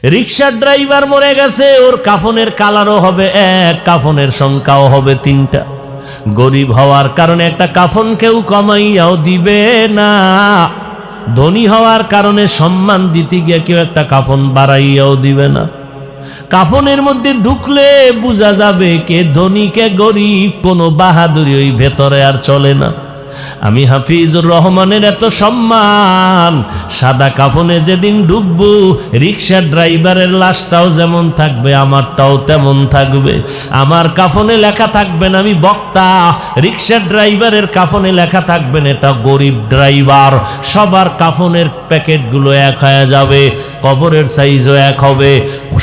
রিক্সার ড্রাইভার মরে গেছে, ওর কাফনের কালারও হবে এক, কাফনের সংখ্যাও হবে 3টা। গরিব হওয়ার কারণে একটা কাফন কেউ কমাইয়াও দিবে না, ধনী হওয়ার কারণে সম্মান দিতে গিয়ে কেউ একটা কাফন বাড়াইয়াও দিবে না। কাফনের মধ্যে ঢুকলে বোঝা যাবে কে ধনী কে গরিব, কোনো বাহাদুরি ওই ভেতরে আর চলে না। আমি হাফিজুর রহমানের এত সম্মান, সাদা কাফনে যেদিন ঢুকবো রিক্সার ড্রাইভারের লাশটাও যেমন থাকবে আমারটাও তেমন থাকবে। আমার কাফনে লেখা থাকবেন আমি বক্তা, রিক্সার ড্রাইভারের কাফনে লেখা থাকবেন এটা গরিব ড্রাইভার। সবার কাফনের প্যাকেটগুলো এক হয়ে যাবে, কবরের সাইজও এক হবে।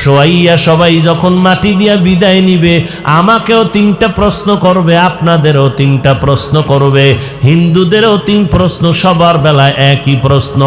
শোয়াইয়া সবাই যখন মাটি দিয়া বিদায় নিবে আমাকেও 3টা প্রশ্ন করবে, আপনাদেরও 3টা প্রশ্ন করবে, হিন্দুদেরও 3 প্রশ্ন, সবার বেলায় একই প্রশ্ন।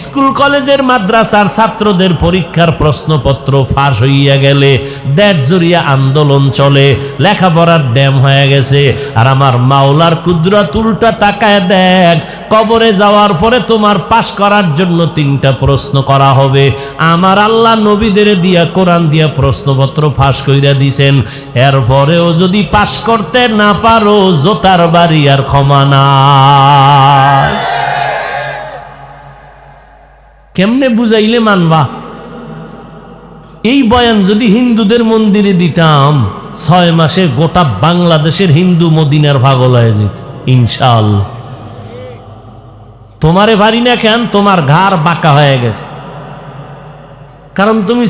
স্কুল কলেজের মাদ্রাসার ছাত্রদের পরীক্ষার প্রশ্নপত্র ফাঁস হইয়া গেলে দেশ জুড়িয়া আন্দোলন চলে, লেখাপড়ার ড্যাম হয়ে গেছে। আর আমার মাওলার কুদরত উল্টা তাকায় দেখ, কবরে যাওয়ার পরে তোমার পাশ করার জন্য 3টা প্রশ্ন করা হবে। আমার আল্লাহ নবীদের দিয়া কোরআন দিয়া প্রশ্নপত্র ফাঁস কইরা দিছেন, এরপরেও যদি পাশ করতে না পারো জোতার বাড়ি আর ক্ষমা না। কেমনে বুঝাইলে মানবা? এই বয়ান যদি হিন্দুদের মন্দিরে দিতাম 6 মাসে গোটা বাংলাদেশের হিন্দু মদিনার পাগল হয়ে যেত ইনশাআল্লাহ। তোমারে পারি না কেন? তোমার ঘাড় বাঁকা হয়ে গেছে, কারণ তুমি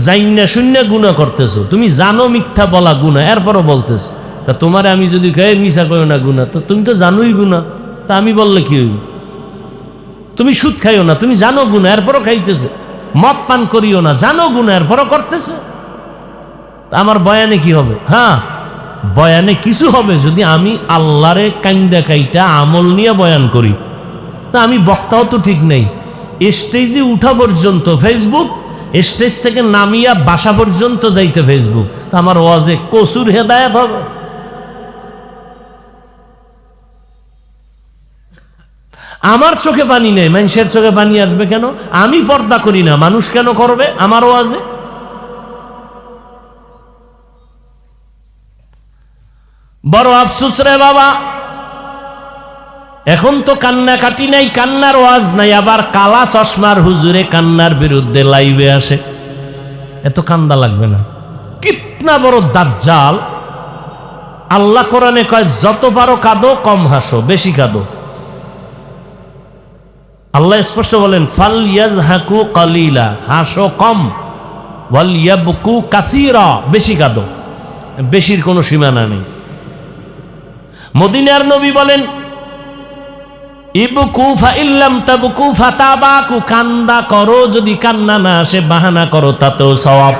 জাইনা শূন্য গুনাহ করতেছো, তুমি জানো মিথ্যা বলা গুনাহ, এরপরও বলতেছো। তা তোমারে আমি যদি কই মিছা কইও না গুনাহ, তো তুমি তো জানোই গুনাহ, তা আমি বললে কি হইব? তুমি সুদ খাইও না, তুমি জানো গুনাহ, এরপরও খাইতেছো। মদ পান করিও না, জানো গুনাহ, এরপরও করতেছো। আমার বয়ানে কি হবে? হ্যাঁ, বয়ানে কিছু হবে যদি আমি আল্লাহরে কাইন্দা কাইটা আমল নিয়ে বয়ান করি। তা আমি বক্তাও তো ঠিক নেই, স্টেজে উঠা পর্যন্ত ফেসবুক, স্টেজ থেকে নামিয়া বাসা পর্যন্ত যাইতে ফেসবুক। তা আমার ওয়াজে কসুর হেদায়েত হবে? আমার চোখে পানি নেই, মানুষের চোখে পানি আসবে কেন? আমি পর্দা করি না, মানুষ কেন করবে আমার ওয়াজে? বড় আফসোস রে বাবা, এখন তো কান্নাকাটি নাই, কান্নার ওয়াজ নাই, আবার কালা চশমার হুজুরে কান্নার বিরুদ্ধে লাইভে আসে। এত কান্দা লাগবে না। কিতনা বড় দাজ্জাল! আল্লাহ কোরআনে কয় যত পারো কাঁদো, কম হাসো, বেশি কাঁদো। আল্লাহ স্পষ্ট বলেন ফাল ইয়াজহাকু কালিলা, হাসো কম, ওয়াল ইয়াবকু কাসীরা, বেশি কাঁদো। বেশির কোনো সীমানা নেই। মদিনার নবী বলেন ইবকু ফাইল্লাম তাবকু ফাতাবাকু, কান্দা করো, যদি কান্না না আসে বাহানা করো, তাতেও সওয়াব।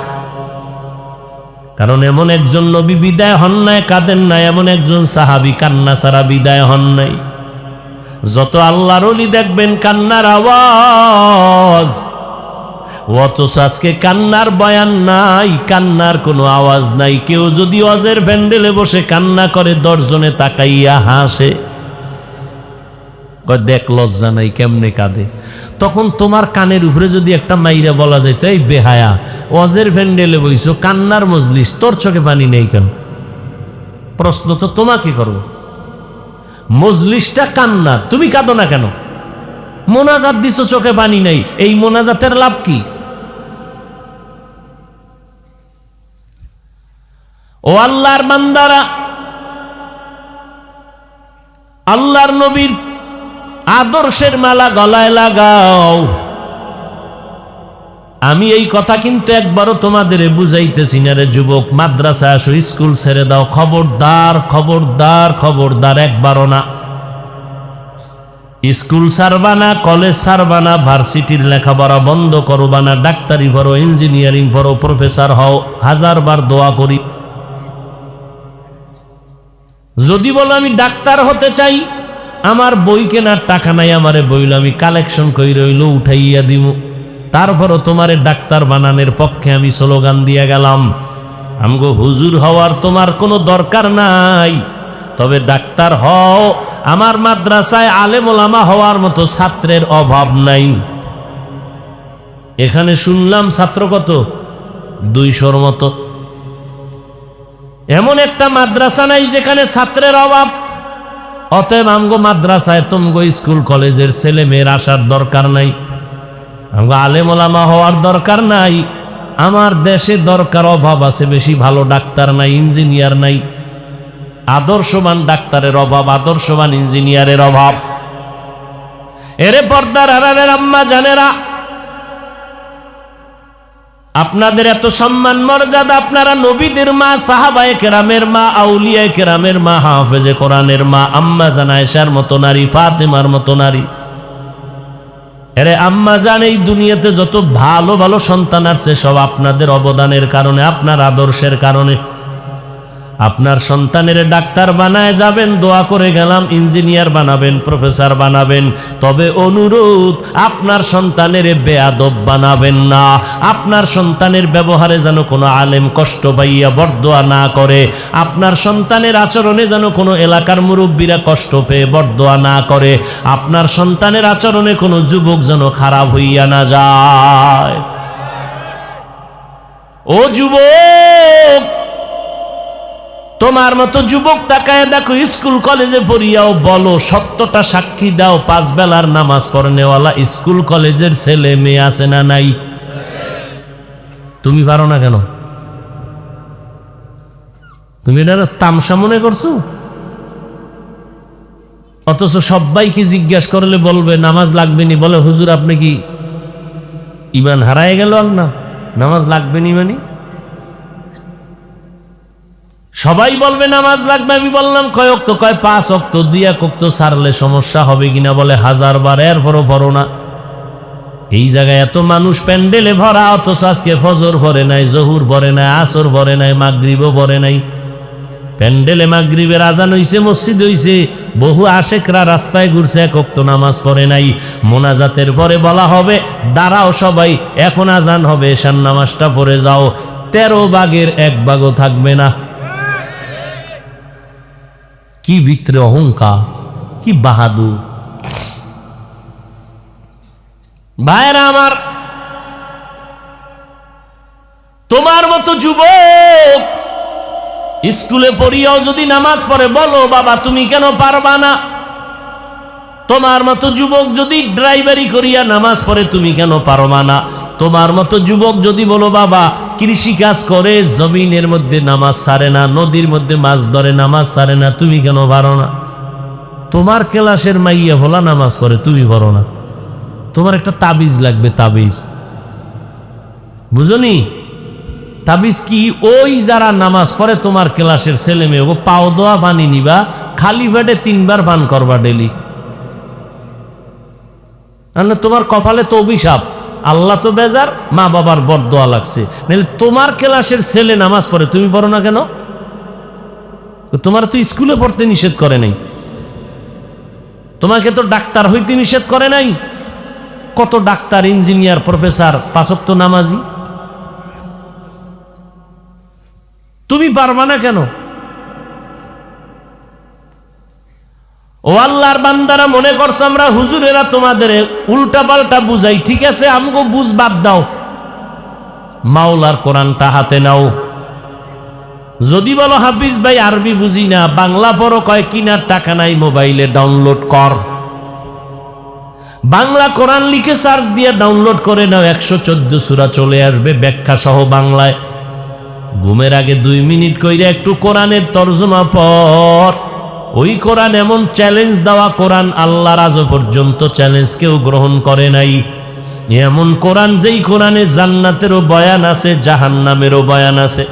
কারণ এমন একজন নবী বিদায় হন নাই, কাঁদেন না, এমন একজন সাহাবী কান্না ছাড়া বিদায় হন নাই। যত আল্লাহর ওলি দেখবেন কান্নার আওয়াজ, অথচ আজকে কান্নার বয়ান নাই, কান্নার কোনো আওয়াজ নাই। কেউ যদি ওয়াজের প্যান্ডেলে বসে কান্না করে 10 জনে তাকাইয়া হাসে, দেখ লজ্জা নাই কেমনে কাঁদে। তখন তোমার কানের উপরে যদি একটা মাইরা বলা যেত এই বেহায়া, ওয়াজের প্যান্ডেলে বইছো, কান্নার মজলিস, তোর চোখে পানি নেই কেন? প্রশ্ন তো তোমাকে করব। মজলিসটা কান্নার, তুমি কাঁদো না কেন? মোনাজাত দিছো, চোখে পানি নেই, এই মোনাজাতের লাভ কি? ও আল্লাহর বান্দারা, আল্লাহর নবীর আদর্শের মালা গলায় লাগাও। আমি এই কথা কিন্তু একবারও তোমাদের বুঝাইতেছি না রে যুবক, মাদ্রাসা আসো, স্কুল ছেড়ে দাও, খবরদার খবরদার খবরদার, একবারও না। স্কুল ছাড়বা না, কলেজ ছাড়বা না, ভার্সিটির লেখাপড়া বন্ধ করবা না, ডাক্তারি পড়ো, ইঞ্জিনিয়ারিং পড়ো, প্রফেসর হও, 1000 বার দোয়া করি। যদি বলো আমি ডাক্তার হতে চাই, আমার বই কেনার টাকা নাই, আমারে বইল আমি কালেকশন কই রইল উঠাইয়া দিব, তারপরও তোমারে ডাক্তার বানানোর পক্ষে আমি স্লোগান দিয়ে গেলাম। আমগো হুজুর হওয়ার তোমার কোনো দরকার নাই, তবে ডাক্তার হও। আমার মাদ্রাসায় আলেম ওলামা হওয়ার মতো ছাত্রের অভাব নাই। এখানে শুনলাম ছাত্র কত 200-র মতো। এমন একটা মাদ্রাসা নাই যেখানে ছাত্রের অভাব। অতএব আমগো মাদ্রাসায় তুমগো স্কুল কলেজের ছেলে মেয়ের আসার দরকার নাই, আমগো আলেম ওলামা হওয়ার দরকার নাই। আমার দেশে দরকার, অভাব আছে বেশি, ভালো ডাক্তার নাই, ইঞ্জিনিয়ার নাই। আদর্শবান ডাক্তারের অভাব, আদর্শবান ইঞ্জিনিয়ারের অভাব। এরে পর্দার আড়ালের আম্মা জানেরা, আপনাদের এত সম্মান মর্যাদা, আপনারা নবীদের মা, সাহাবায়ে কেরামের মা, আউলিয়ায়ে কেরামের মা, হাফেজে কোরআনের মা, আম্মা জান আয়েশার মতো নারী, ফাতেমার মতো নারী। এরে আম্মা জান, এই দুনিয়াতে যত ভালো ভালো সন্তান আছে সব আপনাদের অবদানের কারণে, আপনার আদর্শের কারণে। আপনার সন্তানের ডাক্তার বানায় যাবেন, দোয়া করে গেলাম, ইঞ্জিনিয়ার বানাবেন, প্রফেসর বানাবেন। তবে অনুরোধ, আপনার সন্তানের বেয়াদব বানাবেন না। আপনার সন্তানের ব্যবহারে যেন কোনো আলেম কষ্ট পাইয়া বরদোয়া না করে। আপনার সন্তানের আচরণে যেন কোনো এলাকার মুরব্বীরা কষ্ট পেয়ে বরদোয়া না করে। আপনার সন্তানের আচরণে কোনো যুবক যেন খারাপ হইয়া না যায়। ও যুবক, তোমার মতো যুবক তাকায় দেখো, স্কুল কলেজে পড়িয়াও বলো, সত্যটা সাক্ষী দাও, 5 বেলার নামাজ পড়নেওয়ালা স্কুল কলেজের ছেলে মেয়ে আছে না নাই? তুমি পারো না কেন? তুমি এটা তামসা মনে করছো? অথচ সবাইকে জিজ্ঞাসা করলে বলবে নামাজ লাগবে নি। বলে হুজুর আপনি কি ইমান হারায় গেল? না, নামাজ লাগবে নি মানে সবাই বলবে নামাজ লাগবে। আমি বললাম কয় ওয়াক্ত? কয় 5 ওয়াক্ত। 2 ওয়াক্ত ছাড়লে সমস্যা হবে কিনা? বলে 1000 বার, এরপরও পড়ো না। এই জায়গায় এত মানুষ প্যান্ডেলে ভরা, অথচ আজকে ফজর পড়ে নাই, জহুর পড়ে নাই, আসর পড়ে নাই, মাগরিবও পড়ে নাই। প্যান্ডেলে মাগরিবের আজান হইছে, মসজিদ হইছে, বহু আশেকরা রাস্তায় ঘুরছে, 1 ওয়াক্ত নামাজ পড়ে নাই। মোনাজাতের পরে বলা হবে দাঁড়াও সবাই, এখন আজান হবে, এশার নামাজটা পড়ে যাও। 13 ভাগের 1 ভাগও থাকবে না। কি ভিতরে অহংকার, কি বাহাদুর! ভাইরা আমার, তোমার মতো যুবক স্কুলে পড়িয়াও যদি নামাজ পড়ে, বলো বাবা তুমি কেন পারবা না? তোমার মতো যুবক যদি ড্রাইভারি করিয়া নামাজ পড়ে, তুমি কেন পারবা না? তোমার মতো যুবক যদি বলো বাবা কৃষি কাজ করে, জমিনের মধ্যে নামাজ ছাড়ে না, নদীর মধ্যে মাছ ধরে, নামাজ ছাড়ে না, তুমি কেন পারো না? তোমার ক্লাসের মাইয়া ভোলা নামাজ পড়ে, তুমি পারো না। তোমার একটা তাবিজ লাগবে, তাবিজ, বুঝনি? তাবিজ কি? ওই যারা নামাজ পড়ে তোমার ক্লাসের ছেলে মেয়ে, ও পাও দোয়া পানি নিবা, খালি পেটে 3 বার পান করবা ডেলি। তোমার কপালে তো অভিশাপ, আল্লাহ তো বেজার, মা বাবার বরদোয়া লাগছে। নাহলে তোমার ক্লাসের ছেলে নামাজ পড়ে, তুমি পড়ো না কেন? তোমার তো স্কুলে পড়তে নিষেধ করে নাই, তোমাকে তো ডাক্তার হইতে নিষেধ করে নাই। কত ডাক্তার, ইঞ্জিনিয়ার, প্রফেসর 5 ওয়াক্ত নামাজি, তুমি পারবা না কেন? ও আল্লাহর বান্দারা, মনে করছো আমরা হুজুরেরা তোমাদের উল্টা পাল্টা বুঝাই। ঠিক আছে, আমগো বুঝ বাদ দাও, মাওলার কোরআনটা হাতে নাও। যদি বলো হাফিজ ভাই আরবি বুঝি না, বাংলা পড়ো, কয় কিনার টাকা নাই, মোবাইলে ডাউনলোড কর। বাংলা কোরআন লিখে সার্চ দিয়ে ডাউনলোড করে নাও, 114 সূরা চলে আসবে ব্যাখ্যা সহ বাংলায়। ঘুমের আগে 2 মিনিট কইরা একটু কোরআনের তরজমা পড়। ওই কোরআন এমন চ্যালেঞ্জ দেওয়া কোরআন, আল্লাহর আজ পর্যন্ত চ্যালেঞ্জ কেউ গ্রহণ করে নাই। এমন কোরআন যেই কোরআনে জান্নাতেরও বয়ান আছে, জাহান্নামেরও বয়ান আছে।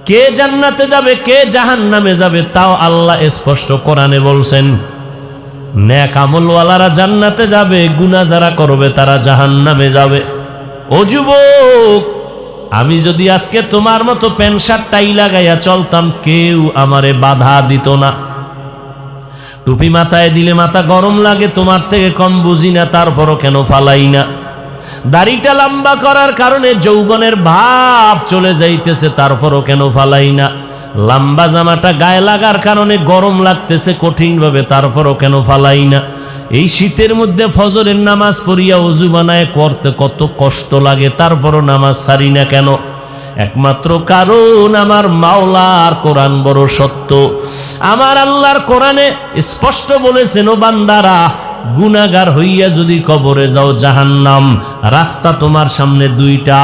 কে জান্নাতে যাবে, কে জাহান্নামে যাবে, তাও আল্লাহ স্পষ্ট কোরআনে বলছেন। নেক আমলওয়ালারা জান্নাতে যাবে, গুনাহ যারা করবে তারা জাহান্নামে যাবে। ও যুবক, আমি যদি আজকে তোমার মতো প্যান্ট শার্ট টাই লাগাইয়া চলতাম, কেউ আমারে বাধা দিত না। টুপি মাথায় দিলে মাথা গরম লাগে, তোমার থেকে কম বুঝি না, তারপরও কেন ফালাই না? দাড়িটা লম্বা করার কারণে যৌবনের ভাব চলে যাইতেছে, তারপরও কেন ফালাই না? লম্বা জামাটা গায়ে লাগার কারণে গরম লাগতেছে কঠিনভাবে, তারপরও কেন ফালাই না? এই শীতের মধ্যে ফজরের নামাজ পড়িয়া ওযু বানায় করতে কত কষ্ট লাগে, তারপরও নামাজ ছাড়ি না কেন? একমাত্র কারণ আমার মাওলার কোরআন বড় সত্য। আমার আল্লাহর কোরআনে স্পষ্ট বলেছেন, ও বান্দারা, গুনাহগার হইয়া যদি কবরে যাও জাহান্নাম, রাস্তা তোমার সামনে দুইটা,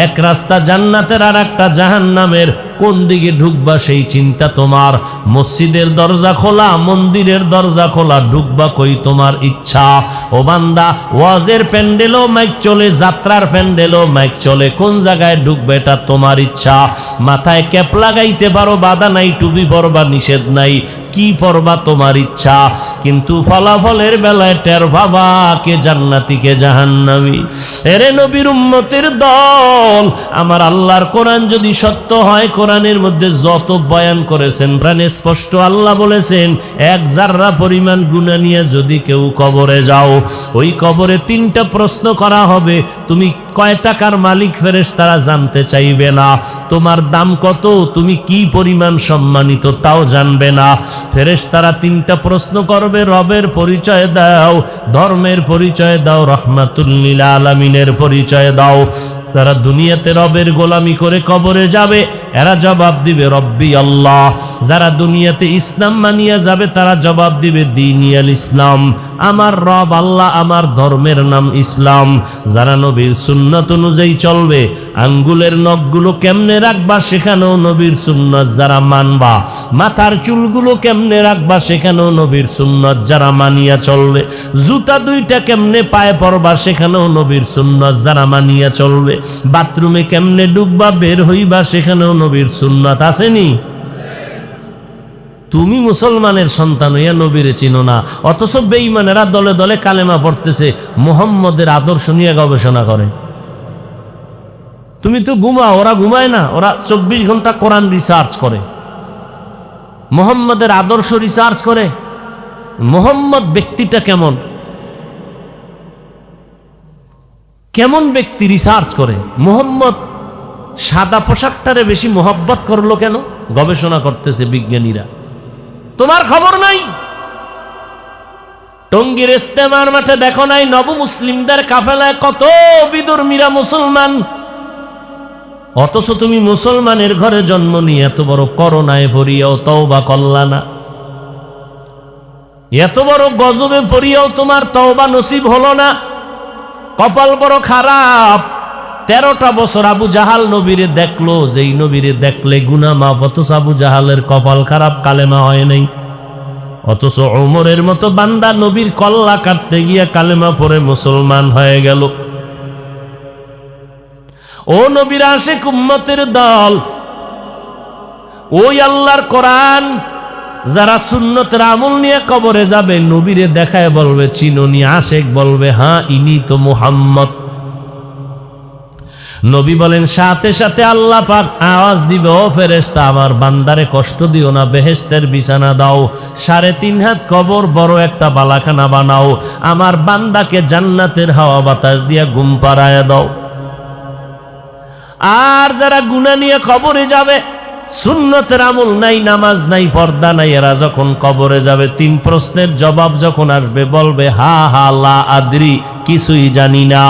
এক রাস্তা জান্নাতের আর একটা জাহান্নামের। কোন দিকে ঢুকবা সেই চিন্তা তোমার। মসজিদের দরজা খোলা, মন্দিরের দরজা খোলা, ঢুকবা কই তোমার ইচ্ছা। ও বান্দা, ওয়াজের প্যান্ডেলও মাইক চলে, যাত্রার প্যান্ডেলও মাইক চলে, কোন জায়গায় ঢুকবে এটা তোমার ইচ্ছা। মাথায় ক্যাপ লাগাইতে পারো, বাধা নাই, টুপি পরবা নিষেধ নাই, কি পরবা তোমার ইচ্ছা। কিন্তু ফলাফলের বেলায় টের ভাবা কে জান্নাতি কে জাহান্নামী। এরে নবীর উম্মতের দল, আমার আল্লাহর কোরআন যদি সত্য হয়, কোরআনের মধ্যে যত বয়ান করেছেন প্রাণে স্পষ্ট আল্লাহ বলেছেন, এক জাররা পরিমাণ গুনাহ নিয়ে যদি কেউ কবরে যাও, ওই কবরে তিনটা প্রশ্ন করা হবে। তুমি কয় টাকার মালিক ফেরেশতারা জানতে চাইবে না। তোমার দাম কত, তুমি কি পরিমাণ সম্মানিত তাও জানবে না। ফেরেশতারা তিনটা প্রশ্ন করবে, রবের পরিচয় দাও, ধর্মের পরিচয় দাও, রাহমাতুল লিল আলামিনের পরিচয় দাও। তারা দুনিয়াতে রবের গোলামি করে কবরে যাবে, এরা জবাব দিবে রব্বি আল্লাহ। যারা দুনিয়াতে ইসলাম মানিয়া যাবে তারা জবাব দিবে দীনিয়াল ইসলাম, আমার রব আল্লাহ, আমার ধর্মের নাম ইসলাম। যারা নবীর সুন্নাত অনুযায়ী চলবে, আঙ্গুলের নখগুলো কেমনে রাখবা সেখানেও নবীর সুন্নাত যারা মানবা, মাথার চুলগুলো কেমনে রাখবা সেখানেও নবীর সুন্নাত যারা মানিয়া চলবে, জুতা দুইটা কেমনে পায়ে পরবা সেখানেও নবীর সুন্নাত যারা মানিয়া চলবে, বাথরুমে কেমনে ডুববা বের হইবা সেখানেও নবীর সুন্নাত আসেনি। তুমি মুসলমানের সন্তান হইয়া নবীরে চিনো না, অথচ বেঈমানেরা দলে দলে কালেমা পড়তেছে, মুহাম্মদের আদর্শ নিয়ে গবেষণা করে। তুমি তো ঘুমাও, ওরা ঘুমায় না, ওরা 24 ঘন্টা কোরআন রিসার্চ করে, মুহাম্মদের আদর্শ রিসার্চ করে। মুহাম্মদ ব্যক্তিটা কেমন, কেমন ব্যক্তি রিসার্চ করে। মুহাম্মদ সাদা পোশাকটারে বেশি মোহব্বত করলো কেন, গবেষণা করতেছে বিজ্ঞানীরা। তোমার খবর নাই? টঙ্গীর ইস্তেমার মাঠে দেখো নাই নব মুসলিমদের কাফেলায় কত বিধর্মীরা মুসলমান, অথচ তুমি মুসলমানের ঘরে জন্ম নিয়ে এত বড় করোনায় পড়িয়াও তওবা করলা না, এত বড় গজবে পড়িয়াও তোমার তওবা নসিব হলো না। কপাল বড় খারাপ। 13টা বছর আবু জাহাল নবীরে দেখলো, যেই নবীরে দেখলে গুনাহ মাফ, অথচ আবু জাহালের কপাল খারাপ, কালেমা হয় নাই। অথচ ওমরের মতো বান্দা নবীর কল্লা কাটতে গিয়া কালেমা পড়ে মুসলমান হয়ে গেল। ও নবীর আশিক উম্মতের দল, ওই আল্লাহর কোরআন যারা সুন্নতের আমল নিয়ে কবরে যাবে, নবীরে দেখায় বলবে চিনোনি, আশিক বলবে হ্যাঁ ইনি তো মুহাম্মদ। নবী বলেন সাথে সাথে আল্লাহ পাক আওয়াজ দিবে, ও ফেরেশতা আমার বান্দারে কষ্ট দিও না, বেহেশতের বিছানা দাও, 3.5 হাত কবর বড় একটা বালাখানা বানাও, আমার বান্দাকে জান্নাতের হাওয়া বাতাস দিয়া ঘুম পাড়ায় দাও। আর যারা গুনাহ নিয়ে কবরে যাবে, সুন্নতের আমল নাই, নামাজ নাই, পর্দা নাই, এরা যখন কবরে যাবে 3 প্রশ্নের জবাব যখন আসবে বলবে হা হা লা আদরি, কিছুই জানি না।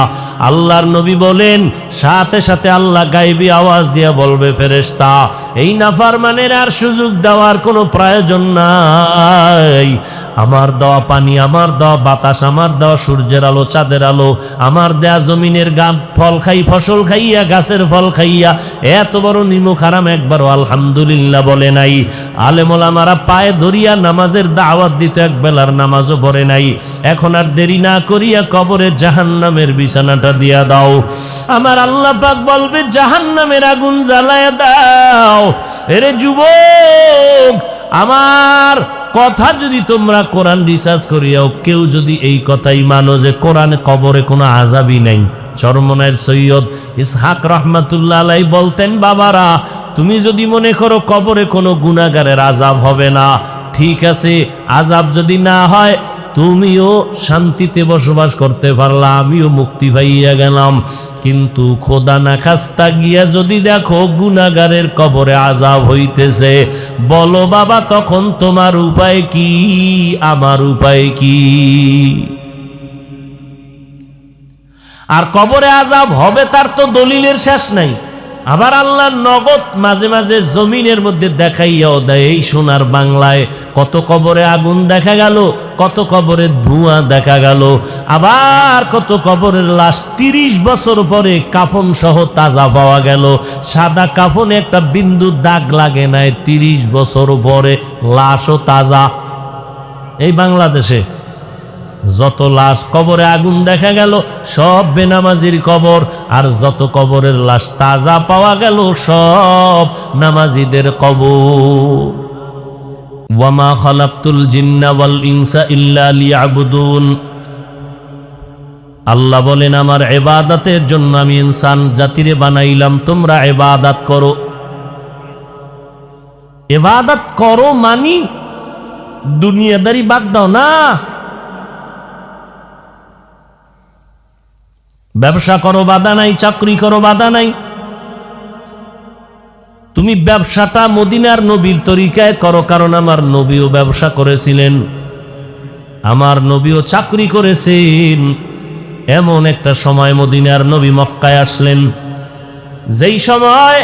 আল্লাহর নবী বলেন সাথে সাথে আল্লাহ গায়েবী আওয়াজ দিয়া বলবে ফেরেশতা এই নাফরমানের আর সুযোগ দেওয়ার কোনো প্রয়োজন নাই, আমার দেওয়া পানি, আমার দেওয়া বাতাস, আমার দেওয়া সূর্যের আলো, চাঁদের আলো, আমার দেয়া জমিনের ফল খাই, ফসল খাইয়া, গাছের ফল খাইয়া এত বড় নিমক হারাম একবারও আলহামদুলিল্লাহ বলে নাই। আলেম ওলামারা পায়ে ধরিয়া নামাজের দাওয়াত দিত, এক বেলার নামাজও পড়ে নাই। এখন আর দেরি না করিয়া কবরে জাহান্নামের বিছানাটা দিয়া দাও। আমার আল্লাহ পাক বলবে জাহান্নামের আগুন জ্বালায়া দাও। এরে যুবক, আমার কথা যদি তোমরা কোরআন রিসার্চ করিয়াও কেউ যদি এই কথাই মানো যে কোরআনে কবরে কোনো আযাবই নাই, চরমনায়ের সৈয়দ ইসহাক রহমাতুল্লাহ আলাইহি বলতেন, বাবারা তুমি যদি মনে করো কবরে কোনো গুনাহগারের আযাব হবে না, ঠিক আছে, আযাব যদি না হয় তুমিও শান্তিতে বসবাস করতে পারলা, আমিও মুক্তি পাইয়া গেলাম। কিন্তু খোদা না খাস্তা গিয়া যদি দেখো গুনাহগারের কবরে আযাব হইতেছে, বলো বাবা তখন তোমার উপায় কি, আমার উপায় কি? আর কবরে আযাব হবে তার তো দলিলের শেষ নাই। আবার আল্লাহ নগদ মাঝে মাঝে জমিনের মধ্যে দেখাইয়াও দেয়। এই সোনার বাংলায় কত কবরে আগুন দেখা গেল, কত কবরে ধোঁয়া দেখা গেল, আবার কত কবরের লাশ 30 বছর পরে কাফন সহ তাজা পাওয়া গেল। সাদা কাফনে একটা বিন্দু দাগ লাগে নাই, 30 বছর পরে লাশও তাজা। এই বাংলাদেশে যত লাশ কবরে আগুন দেখা গেল সব বেনামাজির কবর, আর যত কবরের লাশ তাজা পাওয়া গেল সব নামাজিদের কবর। ওয়ামা খালাকতুল জিন্না ওয়াল ইনসা ইল্লা লিয়াবুদুন। আল্লাহ বলেন আমার ইবাদতের জন্য আমি ইনসান জাতিরে বানাইলাম, তোমরা ইবাদত করো। ইবাদত করো মানি দুনিয়াদারি বাদ দাও না। ব্যবসা করো বাধা নাই, চাকরি করো বাধা নাই। তুমি ব্যবসাটা মদিনার নবীর তরিকায় করো, কারণ আমার নবীও ব্যবসা করেছিলেন, আমার নবীও চাকরি করেছেন। এমন একটা সময় মদিনার নবী মক্কায় আসলেন, যেই সময়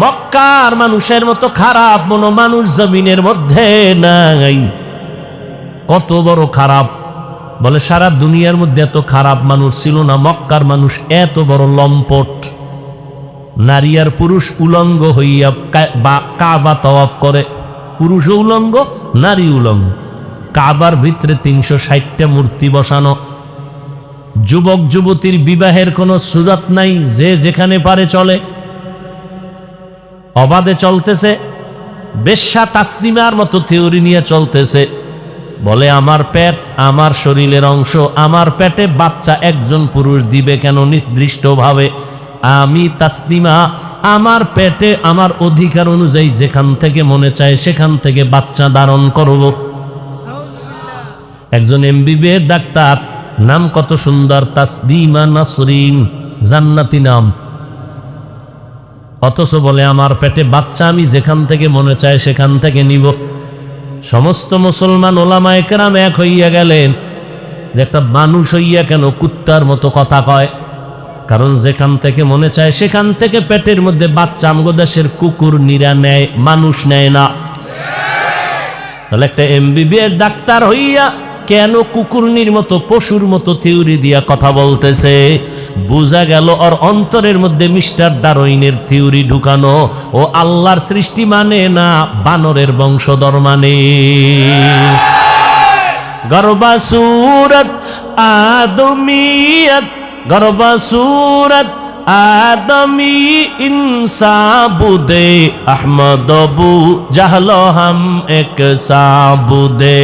মক্কার মানুষের মতো খারাপ মনো মানুষ জমিনের মধ্যে নাই। কত বড় খারাপ, বলে সারা দুনিয়ার মধ্যে এত খারাপ মানুষ ছিল না। মক্কার মানুষ এত বড় লম্পট, নারী আর পুরুষ উলঙ্গ হইয়া কাবা তাওয়াফ করে, পুরুষও উলঙ্গ নারী উলঙ্গ। কাবার ভিতরে 360টা মূর্তি বসানো। যুবক যুবতীর বিবাহের কোনো সুরাত নাই, যে যেখানে পারে চলে, অবাধে চলতেছে। বেশ্যা তাসলিমার মতো থিওরি নিয়ে চলতেছে। বলে আমার পেট আমার শরীরের অংশ, আমার পেটে বাচ্চা একজন পুরুষ দিবে কেন নির্দিষ্টভাবে? আমি তাসলিমা আমার পেটে আমার অধিকার অনুযায়ী যেখান থেকে মনে চায় সেখান থেকে বাচ্চা ধারণ করব। একজন এমবিবিএস ডাক্তার, নাম কত সুন্দর, তাসলিমা নাসরিন, জান্নাতি নাম, অথচ বলে আমার পেটে বাচ্চা আমি যেখান থেকে মনে চায় সেখান থেকে নিব। সমস্ত মুসলমান ওলামায়ে কেরাম এক হইয়া গেলেন যে একটা মানুষ হইয়া কেন কুত্তার মতো কথা কয়? কারণ যেখান থেকে মনে চায় সেখান থেকে পেটের মধ্যে বাচ্চা আমগো দেশের কুকুর নিরা নেয়, মানুষ নেয় না। তাহলে একটা এমবিবিএস ডাক্তার হইয়া কেন কুকুরনির মতো পশুর মতো থিওরি দিয়া কথা বলতেছে? বুঝা গেল ওর অন্তরের মধ্যে মিস্টার ডারউইনের থিওরি ঢুকানো। ও আল্লাহর সৃষ্টি মানে না, বানরের বংশধর মানে। গর্বা সুরত আদমিয়ত, গর্বা সুরত আদমি ইনসাবুদে, আহমদ বু জাহল হাম এক সাবুদে।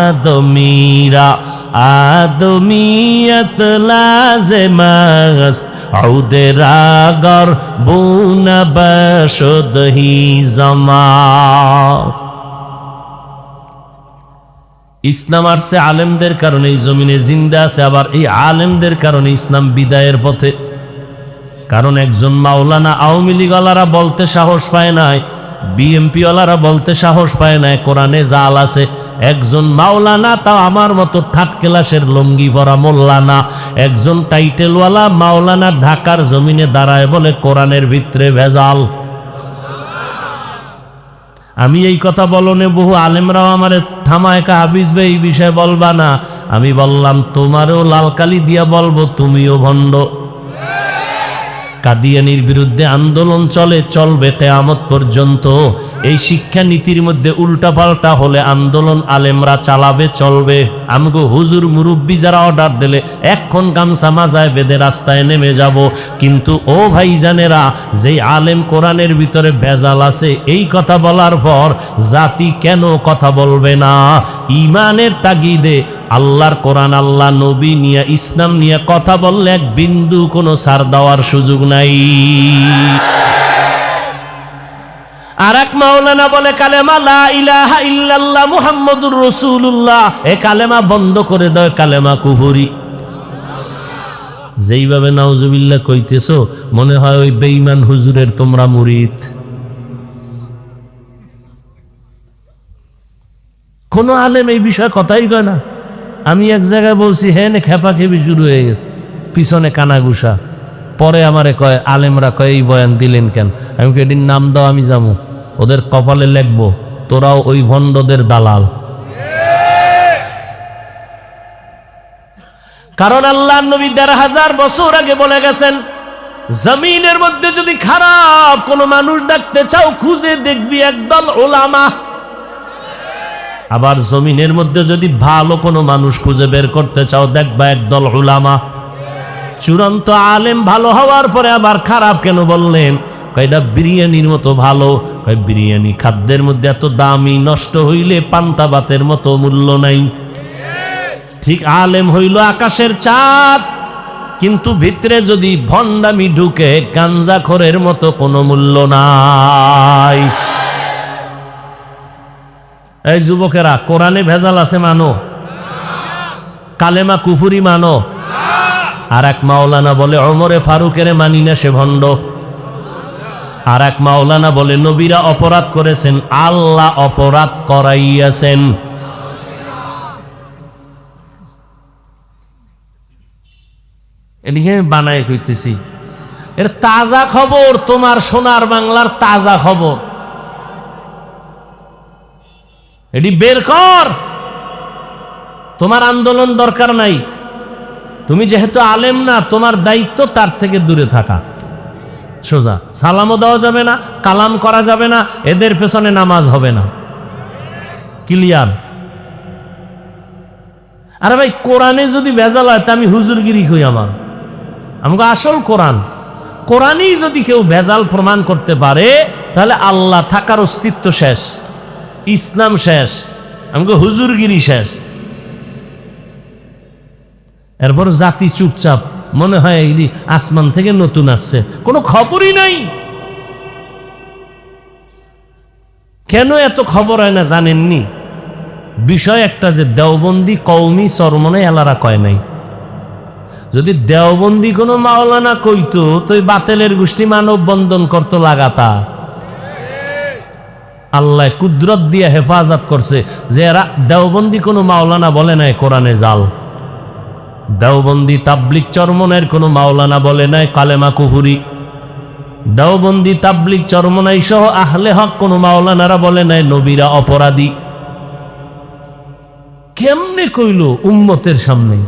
আদমিরা আদমিয়ত লাজেমাস, আউদে রাগর বুনা বশদহি জমাস। ইসলাম আসছে আলেমদের কারণে এই জমিনে জিন্দা আছে, আবার এই আলেমদের কারণে ইসলাম বিদায়ের পথে। কারণ একজন মাওলানা আওয়ামী লীগওয়ালারা বলতে সাহস পায় নাই, বিএমপি ওয়ালারা বলতে সাহস পায় নাই কোরআনে জাল আছে। একজন মাওলানা, তাও আমার মতো ঠাট ক্লাসের লঙ্গি পরা মোল্লানা, একজন টাইটেলওয়ালা মাওলানা ঢাকার জমিনে দাঁড়ায় বলে কোরআনের ভিতরে ভেজাল। আমি এই কথা বলনে বহু আলেমরাও আমারে থামায়, হাফিজ ভাই এই বিষয়ে বলবা না। আমি বললাম তোমারও লালকালি দিয়া বলবো, তুমিও ভণ্ড। কাদিয়ানির বিরুদ্ধে আন্দোলন চলবে কিয়ামত পর্যন্ত। এই শিক্ষা নীতির মধ্যে উল্টাপাল্টা হলে আন্দোলন আলেমরা চালাবে, চলবে। আমগো হুজুর মুরব্বী যারা অর্ডার দিলে এখন গামছা মাজায় বেঁধে রাস্তায় নেমে যাব। কিন্তু ও ভাইজানেরা, যেই আলেম কোরআনের ভিতরে ভেজাল আছে এই কথা বলার পর জাতি কেন কথা বলবে না? ইমানের তাগিদে আল্লাহর কোরআন, আল্লাহ নবী নিয়ে, ইসলাম নিয়ে কথা বললে এক বিন্দু কোনো ছাড় দেওয়ার সুযোগ নাই। আর এক মাওলানা বলে কালেমা লা ইলাহা ইল্লাল্লাহ মুহাম্মাদুর রাসূলুল্লাহ, এ কালেমা বন্ধ করে দাও, কালেমা কুফরি। যেইভাবে নাউজুবিল্লাহ কইতেছো মনে হয় ওই বেঈমান হুজুরের তোমরা মুরিদ। কোনো আলেম এই বিষয়ে কথাই কয় না। আমি এক জায়গায় বলছি, হ্যাঁ খেপাখেপি শুরু হয়ে গেছে, পিছনে কানাঘুষা। পরে আমারে কয়, আলেমরা কয় এই বয়ান দিলেন কেন? আমি এদিন নাম দাও, আমি যাবো, ওদের কপালে লেখবো তোরাও ওই ভণ্ডদের দালাল। কারণ আল্লাহ নবী ১৫০০ বছর আগে বলে গেছেন, জমিনের মধ্যে যদি খারাপ কোন মানুষ দেখতে চাও, খুঁজে দেখবি একদল ওলামা। আবার জমিনের মধ্যে যদি ভালো কোনো মানুষ খুঁজে বের করতে চাও, দেখবা একদল উলামা। চূড়ান্ত আলেম ভালো হওয়ার পরে আবার খারাপ কেন বললেন? কয়টা বিরিয়ানির মতো ভালো। কয় বিরিয়ানি খাদ্যের মধ্যে এত দামি, নষ্ট হইলে পান্তা ভাতের মতো মূল্য নাই। ঠিক আলেম হইল আকাশের চাঁদ, কিন্তু ভিতরে যদি ভণ্ডামি ঢুকে, গাঞ্জাখোরের মতো কোনো মূল্য নাই। এই যুবকেরা, কোরআনে ভেজাল আছে মানো, কালেমা কুফুরি মানো। আর এক মাওলানা বলে ওমরে ফারুকের মানি না, সে ভণ্ড। আর এক মাওলানা বলে নবীরা অপরাধ করেছেন, আল্লাহ অপরাধ করাইয়াছেন। এদিকে আমি বানায় কইতেছি, এর তাজা খবর, তোমার সোনার বাংলার তাজা খবর। এটি বের কর, তোমার আন্দোলন দরকার নাই। তুমি যেহেতু আলেম না, তোমার দায়িত্ব তার থেকে দূরে থাকা। সোজা সালামও দেওয়া যাবে না, কালাম করা যাবে না, এদের পেছনে নামাজ হবে না। ক্লিয়ার? আরে ভাই, কোরআনে যদি ভেজাল হয় তা আমি হুজুরগিরি কই? আমাকে আসল কোরআনই যদি কেউ ভেজাল প্রমাণ করতে পারে, তাহলে আল্লাহ থাকার অস্তিত্ব শেষ, ইসলাম শেষ, আমাকে হুজুরগিরি শেষ। এরপর জাতি চুপচাপ, মনে হয় এই আসমান থেকে নতুন আসছে, কোনো খবরই নাই। কেন এত খবর হয় না জানেননি? বিষয় একটা, যে দেওবন্দি কওমি চরমনে এলারা কয় নাই। যদি দেওবন্দি কোনো মাওলানা কইতো, তো বাতেলের গোষ্ঠী মানব বন্ধন করতো লাগাতা। আল্লাহ কুদরত দিয়ে হেফাজত করছে যে এরা দেওবন্দি কোনো মাওলানা বলে নাই কোরআনে জাল। দেওবন্দি তাবলিগ চরমনের কোনো মাওলানা বলে নাই কালেমা কুফুরি। দেওবন্দি তাবলিগ চরমনাই সহ আহলে হক কোনো মাওলানারা বলে নাই নবীরা অপরাধী। কেমনে কইল উম্মতের সামনে?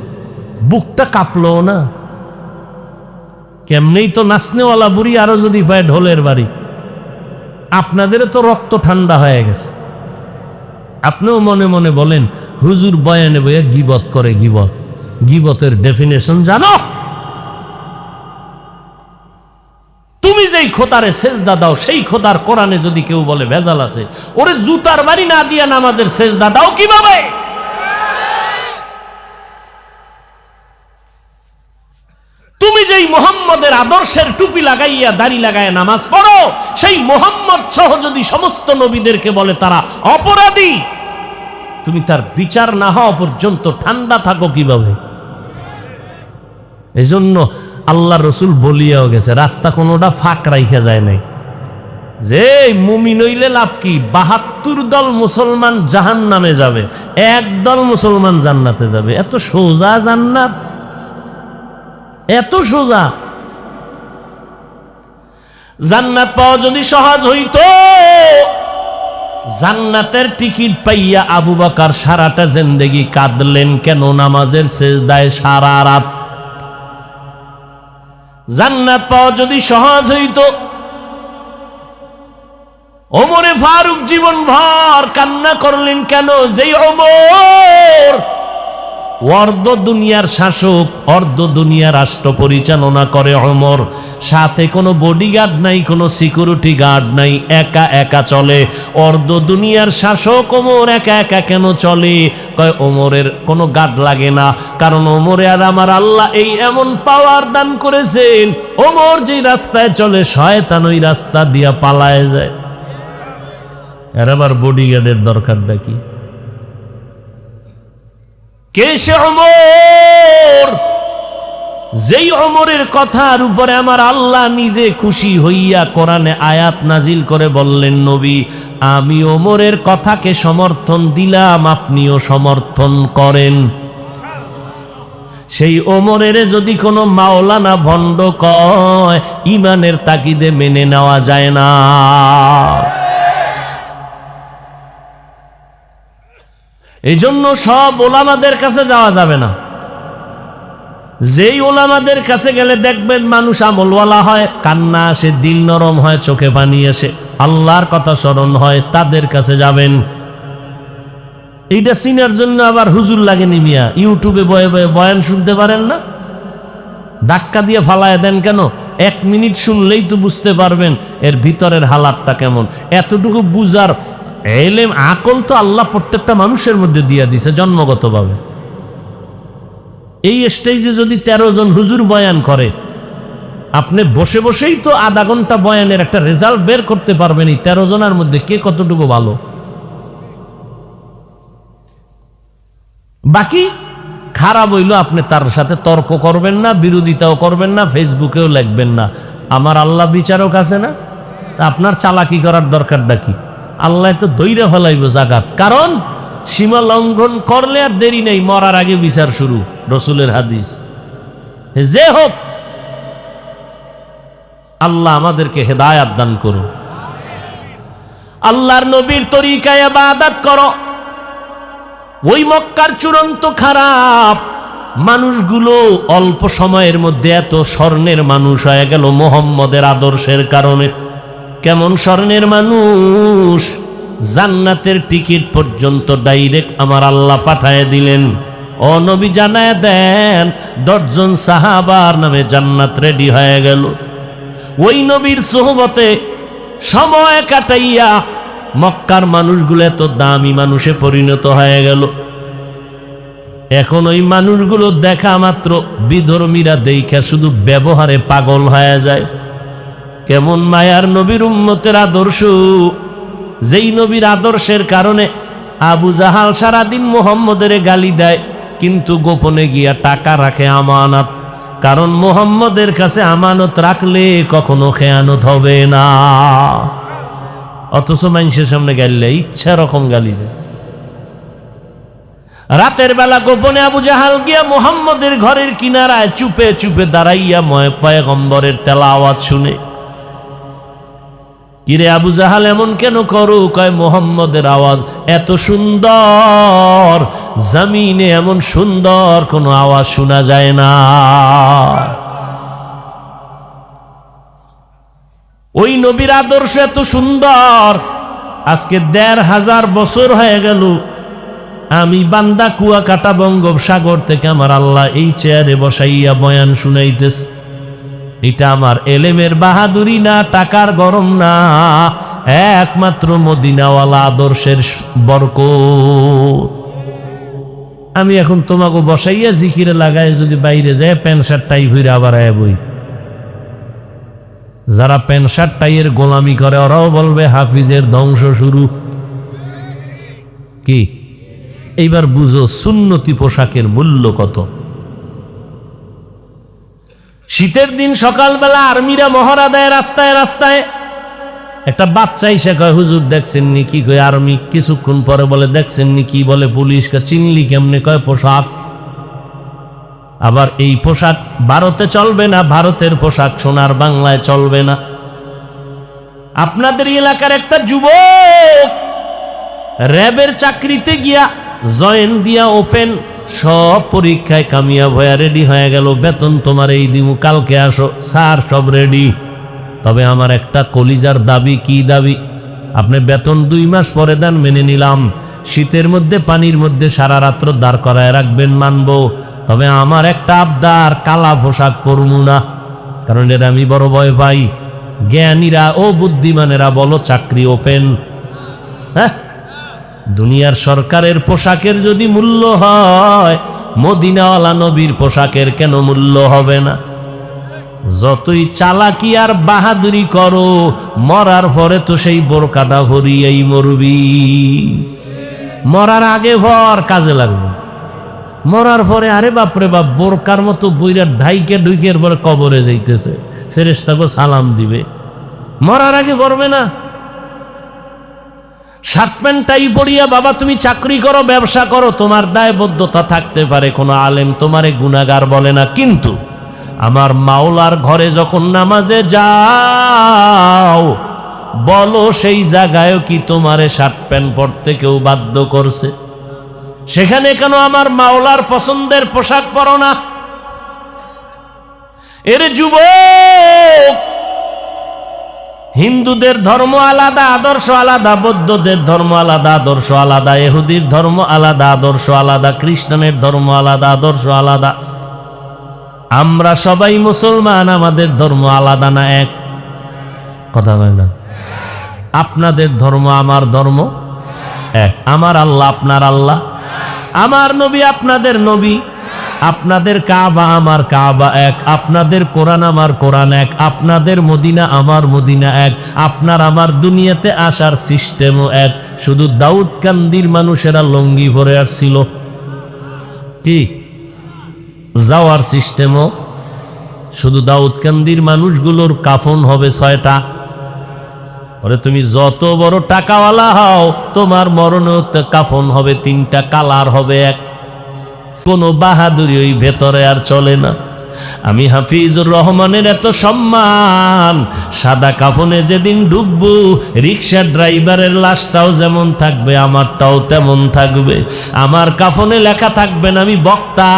বুকটা কাঁপলো না? কেমনেই তো নাচনেওয়ালা বুড়ি আরো যদি পায় ঢোলের বাড়ি। আপনাদের তো রক্ত ঠান্ডা হয়ে গেছে। আপনিও মনে মনে বলেন, হুজুর বয়ানে বইয়া গিবত করে। গিবতের ডেফিনেশন জানো? তুমি যেই খোদারে সেজদা দাও, সেই খোদার কোরআনে যদি কেউ বলে ভেজাল আছে, ওরে জুতার বাড়ি না দিয়া নামাজের সেজদা দাও কিভাবে? তুমি যেই মুহাম্মদের আদর্শের টুপি লাগাইয়া দাড়ি লাগাইয়া নামাজ পড়ো, সেই মুহাম্মদ সহ যদি সমস্ত নবীদেরকে বলে তারা অপরাধী, তুমি তার বিচার না হওয়া পর্যন্ত ঠান্ডা থাকো কিভাবে? এজন্য আল্লাহ রসুল বলিয়াও গেছে, রাস্তা কোনোটা ফাঁক রাইখা যায় নাই। যে মুমিন হইলে লাভ কি? ৭২ দল মুসলমান জাহান্নামে যাবে, একদল মুসলমান জান্নাতে যাবে। এত সোজা জান্নাত, এত সোজা। জান্নাত পাওয়া যদি সহজ হইতো, জান্নাতের টিকিট পাইয়া আবু বকর সারাটা জিন্দেগি কাঁদলেন কেন নামাজের সেজদায় সারা রাত? জান্নাত পাওয়া যদি সহজ হইতো, ওমরে ফারুক জীবন ভর কান্না করলেন কেন? যেই ওমর অর্ধ দুনিয়ার শাসক, অর্ধ দুনিয়া রাষ্ট্র পরিচালনা করে ওমর, সাথে কোনো বডিগার্ড নাই, কোনো সিকিউরিটি গার্ড নাই, একা একা চলে। অর্ধ দুনিয়ার শাসক ওমর একা একা কেন চলে? কয় ওমরের কোনো গার্ড লাগে না, কারণ ওমরে আর আমার আল্লাহ এই এমন পাওয়ার দান করেছেন, ওমর যেই রাস্তায় চলে শয়তান ওই রাস্তা দিয়া পালায় যায়। আর আবার বডিগার্ডের দরকার নাকি? কে সে ওমর? যেই ওমরের কথার উপরে আমার আল্লাহ নিজে খুশি হইয়া কোরআনে আয়াত নাজিল করে বললেন, নবী আমি ওমরের কথাকে সমর্থন দিলাম, আপনিও সমর্থন করেন। সেই ওমরের যদি কোনো মাওলানা ভণ্ড কয়, ইমানের তাকিদে মেনে নেওয়া যায় না। এই জন্য সব ওলামাদের কাছে যাওয়া যাবে না। যেই ওলামাদের কাছে গেলে দেখবেন মানুষ আমলওয়ালা হয়, কান্না আসে, দিল নরম হয়, চোখে পানি আসে, আল্লাহর কথা স্মরণ হয়, তাদের কাছে যাবেন। এইটা চিনার জন্য আবার হুজুর লাগেনি মিয়া, ইউটিউবে বয়ে বয়ে বয়ান শুনতে পারেন না? ধাক্কা দিয়ে ফালায় দেন কেন? 1 মিনিট শুনলেই তো বুঝতে পারবেন এর ভিতরের হালাতটা কেমন। এতটুকু বুঝার এলেম আকল তো আল্লাহ প্রত্যেকটা মানুষের মধ্যে দিয়ে দিছে জন্মগতভাবে। এই স্টেজে যদি 13 জন হুজুর বয়ান করে, আপনি বসে বসেই তো আধা ঘন্টা বয়ানের একটা রেজাল্ট বের করতে পারবেন এই 13 জনের মধ্যে কে কতটুকু ভালো। বাকি খারাপ হইল আপনি তার সাথে তর্ক করবেন না, বিরোধিতাও করবেন না, ফেসবুকেও লিখবেন না। আমার আল্লাহ বিচারক আছে না? আপনার চালাকি করার দরকারটা কি? আল্লাহ তো দইরা ফেলাইব জাগাত, কারণ সীমা লঙ্ঘন করলে আর দেরি নেই, মরার আগে বিচার শুরু, রসুলের হাদিস। যে হোক, আল্লাহ আমাদেরকে হেদায়াত দান করুন। আল্লাহর নবীর তরিকায় ইবাদত করো। ওই মক্কার চূড়ান্ত খারাপ মানুষগুলো অল্প সময়ের মধ্যে এত স্বর্ণের মানুষ হয়ে গেল মুহাম্মদের আদর্শের কারণে। কেমন স্বর্ণের মানুষ, জান্নাতের টিকিট পর্যন্ত ডাইরেক্ট আমার আল্লাহ পাঠায় দিলেন। ও নবী জানায় দেন, 10 জন সাহাবার নামে জান্নাত রেডি হয়ে গেল। ওই নবীর সোহবতে সময় কাটাইয়া মক্কার মানুষগুলো এত দামি মানুষে পরিণত হয়ে গেল। এখন ওই মানুষগুলো দেখা মাত্র বিধর্মীরা দেখা শুধু ব্যবহারে পাগল হয়ে যায়। কেমন মায়ার নবীর উম্মতের আদর্শ, যেই নবীর আদর্শের কারণে আবু জাহাল সারাদিন মুহাম্মদের গালি দেয়, কিন্তু গোপনে গিয়া টাকা রাখে আমানত, কারণ মুহাম্মদের কাছে আমানত রাখলে কখনো খেয়ানত হবে না। অথচ মানুষের সামনে গাইলে ইচ্ছা রকম গালি দেয়। রাতের বেলা গোপনে আবু জাহাল গিয়া মুহাম্মদের ঘরের কিনারায় চুপে চুপে দাঁড়াইয়া পয়গম্বরের তেলাওয়াত শুনে। কিরে আবু জাহাল এমন কেন করো? কয় মুহাম্মদের আওয়াজ এত সুন্দর, জমিনে এমন সুন্দর কোনো আওয়াজ শোনা যায় না। ওই নবীর আদর্শ এত সুন্দর, আজকে 1500 বছর হয়ে গেল আমি বান্দা কুয়াকাটা বঙ্গোপসাগর থেকে আমার আল্লাহ এই চেয়ারে বসাইয়া বয়ান শুনাইতেছে। এটা আমার এলেমের বাহাদুরি না, টাকার গরম না, একমাত্র মদিনাওয়ালা আদর্শের বরকত। আমি এখন তোমাকে বসাইয়া জিকিরে লাগাই, যদি বাইরে যায় প্যান্ট শার্ট টাই ঘুরে আবার বই। যারা প্যান্ট শার্ট টাইয়ের গোলামি করে ওরাও বলবে হাফিজের ধ্বংস শুরু। কি এইবার বুঝো সুন্নতি পোশাকের মূল্য কত। শীতের দিন সকালবেলা আর্মিরা মহড়া দেয় রাস্তায় রাস্তায়। একটা বাচ্চা এসে কয়, হুজুর দেখছেন নি? কি কয় আর্মি? কিছুক্ষণ পরে বলে দেখছেন নি? কি বলে পুলিশ? চিনলি কেমনে? কয় পোশাক। আবার এই পোশাক ভারতে চলবে না, ভারতের পোশাক সোনার বাংলায় চলবে না। আপনাদের এলাকার একটা যুবক র্যাবের চাকরিতে গিয়া জয়েন দিয়া ওপেন সব পরীক্ষায় কামিয়াব হয়ে রেডি হয়ে গেল। বেতন তোমার এই দিমু, কালকে আসো। স্যার সব রেডি, তবে আমার একটা কলিজার দাবি। কি দাবি? আপনি বেতন 2 মাস পরে দেন, মেনে নিলাম। শীতের মধ্যে পানির মধ্যে সারা রাত্র দাঁড় করায় রাখবেন, মানবো। তবে আমার একটা আবদার, কালা পোশাক পরমু না, কারণ এর আমি বড় ভয় পাই। জ্ঞানীরা ও বুদ্ধিমানেরা বলো চাকরি ওপেন। হ্যাঁ, দুনিয়ার সরকারের পোশাকের যদি মূল্য হয়, মদিনাওয়ালা নবীর পোশাকের কেন মূল্য হবে না? যতই চালাকি আর বাহাদুরি করো, মরার পরে তো সেই বোরকাটা ভরিয়েই মরবি। মরার আগে ভর কাজে লাগবে। মরার পরে আরে বাপরে বাপ বোরকার মতো বইরা ঢাইকে ঢুকের পরে কবরে যাইতেছে, ফেরেশতাকে সালাম দিবে। মরার আগে করবে না? শার্ট প্যান্ট টাই পরিয়া বাবা তুমি চাকরি করো, ব্যবসা করো, তোমার দায়বদ্ধতা থাকতে পারে, কোনো আলেম তোমারে গুনাহগার বলে না। কিন্তু আমার মাওলার ঘরে যখন নামাজে যাও, বলো সেই জায়গায়ও কি তোমারে শার্ট প্যান্ট পরতে কেউ বাধ্য করছে? সেখানে কেন আমার মাওলার পছন্দের পোশাক পরো না? এর যুবক, হিন্দুদের ধর্ম আলাদা, আদর্শ আলাদা, বৌদ্ধদের ধর্ম আলাদা, আদর্শ আলাদা, ইহুদির ধর্ম আলাদা, আদর্শ আলাদা, খ্রিস্টানের ধর্ম আলাদা, আদর্শ আলাদা। আমরা সবাই মুসলমান, আমাদের ধর্ম আলাদা না এক? কথা বলে না? আপনাদের ধর্ম আমার ধর্ম এক, আমার আল্লাহ আপনার আল্লাহ, আমার নবী আপনাদের নবী, আপনাদের কাবা আমার কাবা এক, আপনাদের কোরআন আমার কোরআন এক, আপনাদের মদিনা আমার মদিনা এক, আপনার আমার দুনিয়াতে আসার সিস্টেমও এক। শুধু দাউদকান্দির মানুষেরা লঙ্গি পরে আসছিল, কি যাওয়ার সিস্টেমও শুধু দাউদকান্দির মানুষগুলোর কাফন হবে 6টা। পরে তুমি যত বড় টাকাওয়ালা হও, তোমার মরণেও কাফন হবে 3টা, কালার হবে এক। কোনো বাহাদুরি ওই ভেতরে আর চলে না। আমি হাফিজুর রহমানের এত সম্মান, সাদা কাফনে যেদিন ঢুকবো, রিক্সা ড্রাইভারের লাশটাও যেমন থাকবে, আমারটাও তেমন থাকবে। আমার কাফনে লেখা থাকবেন আমি বক্তা,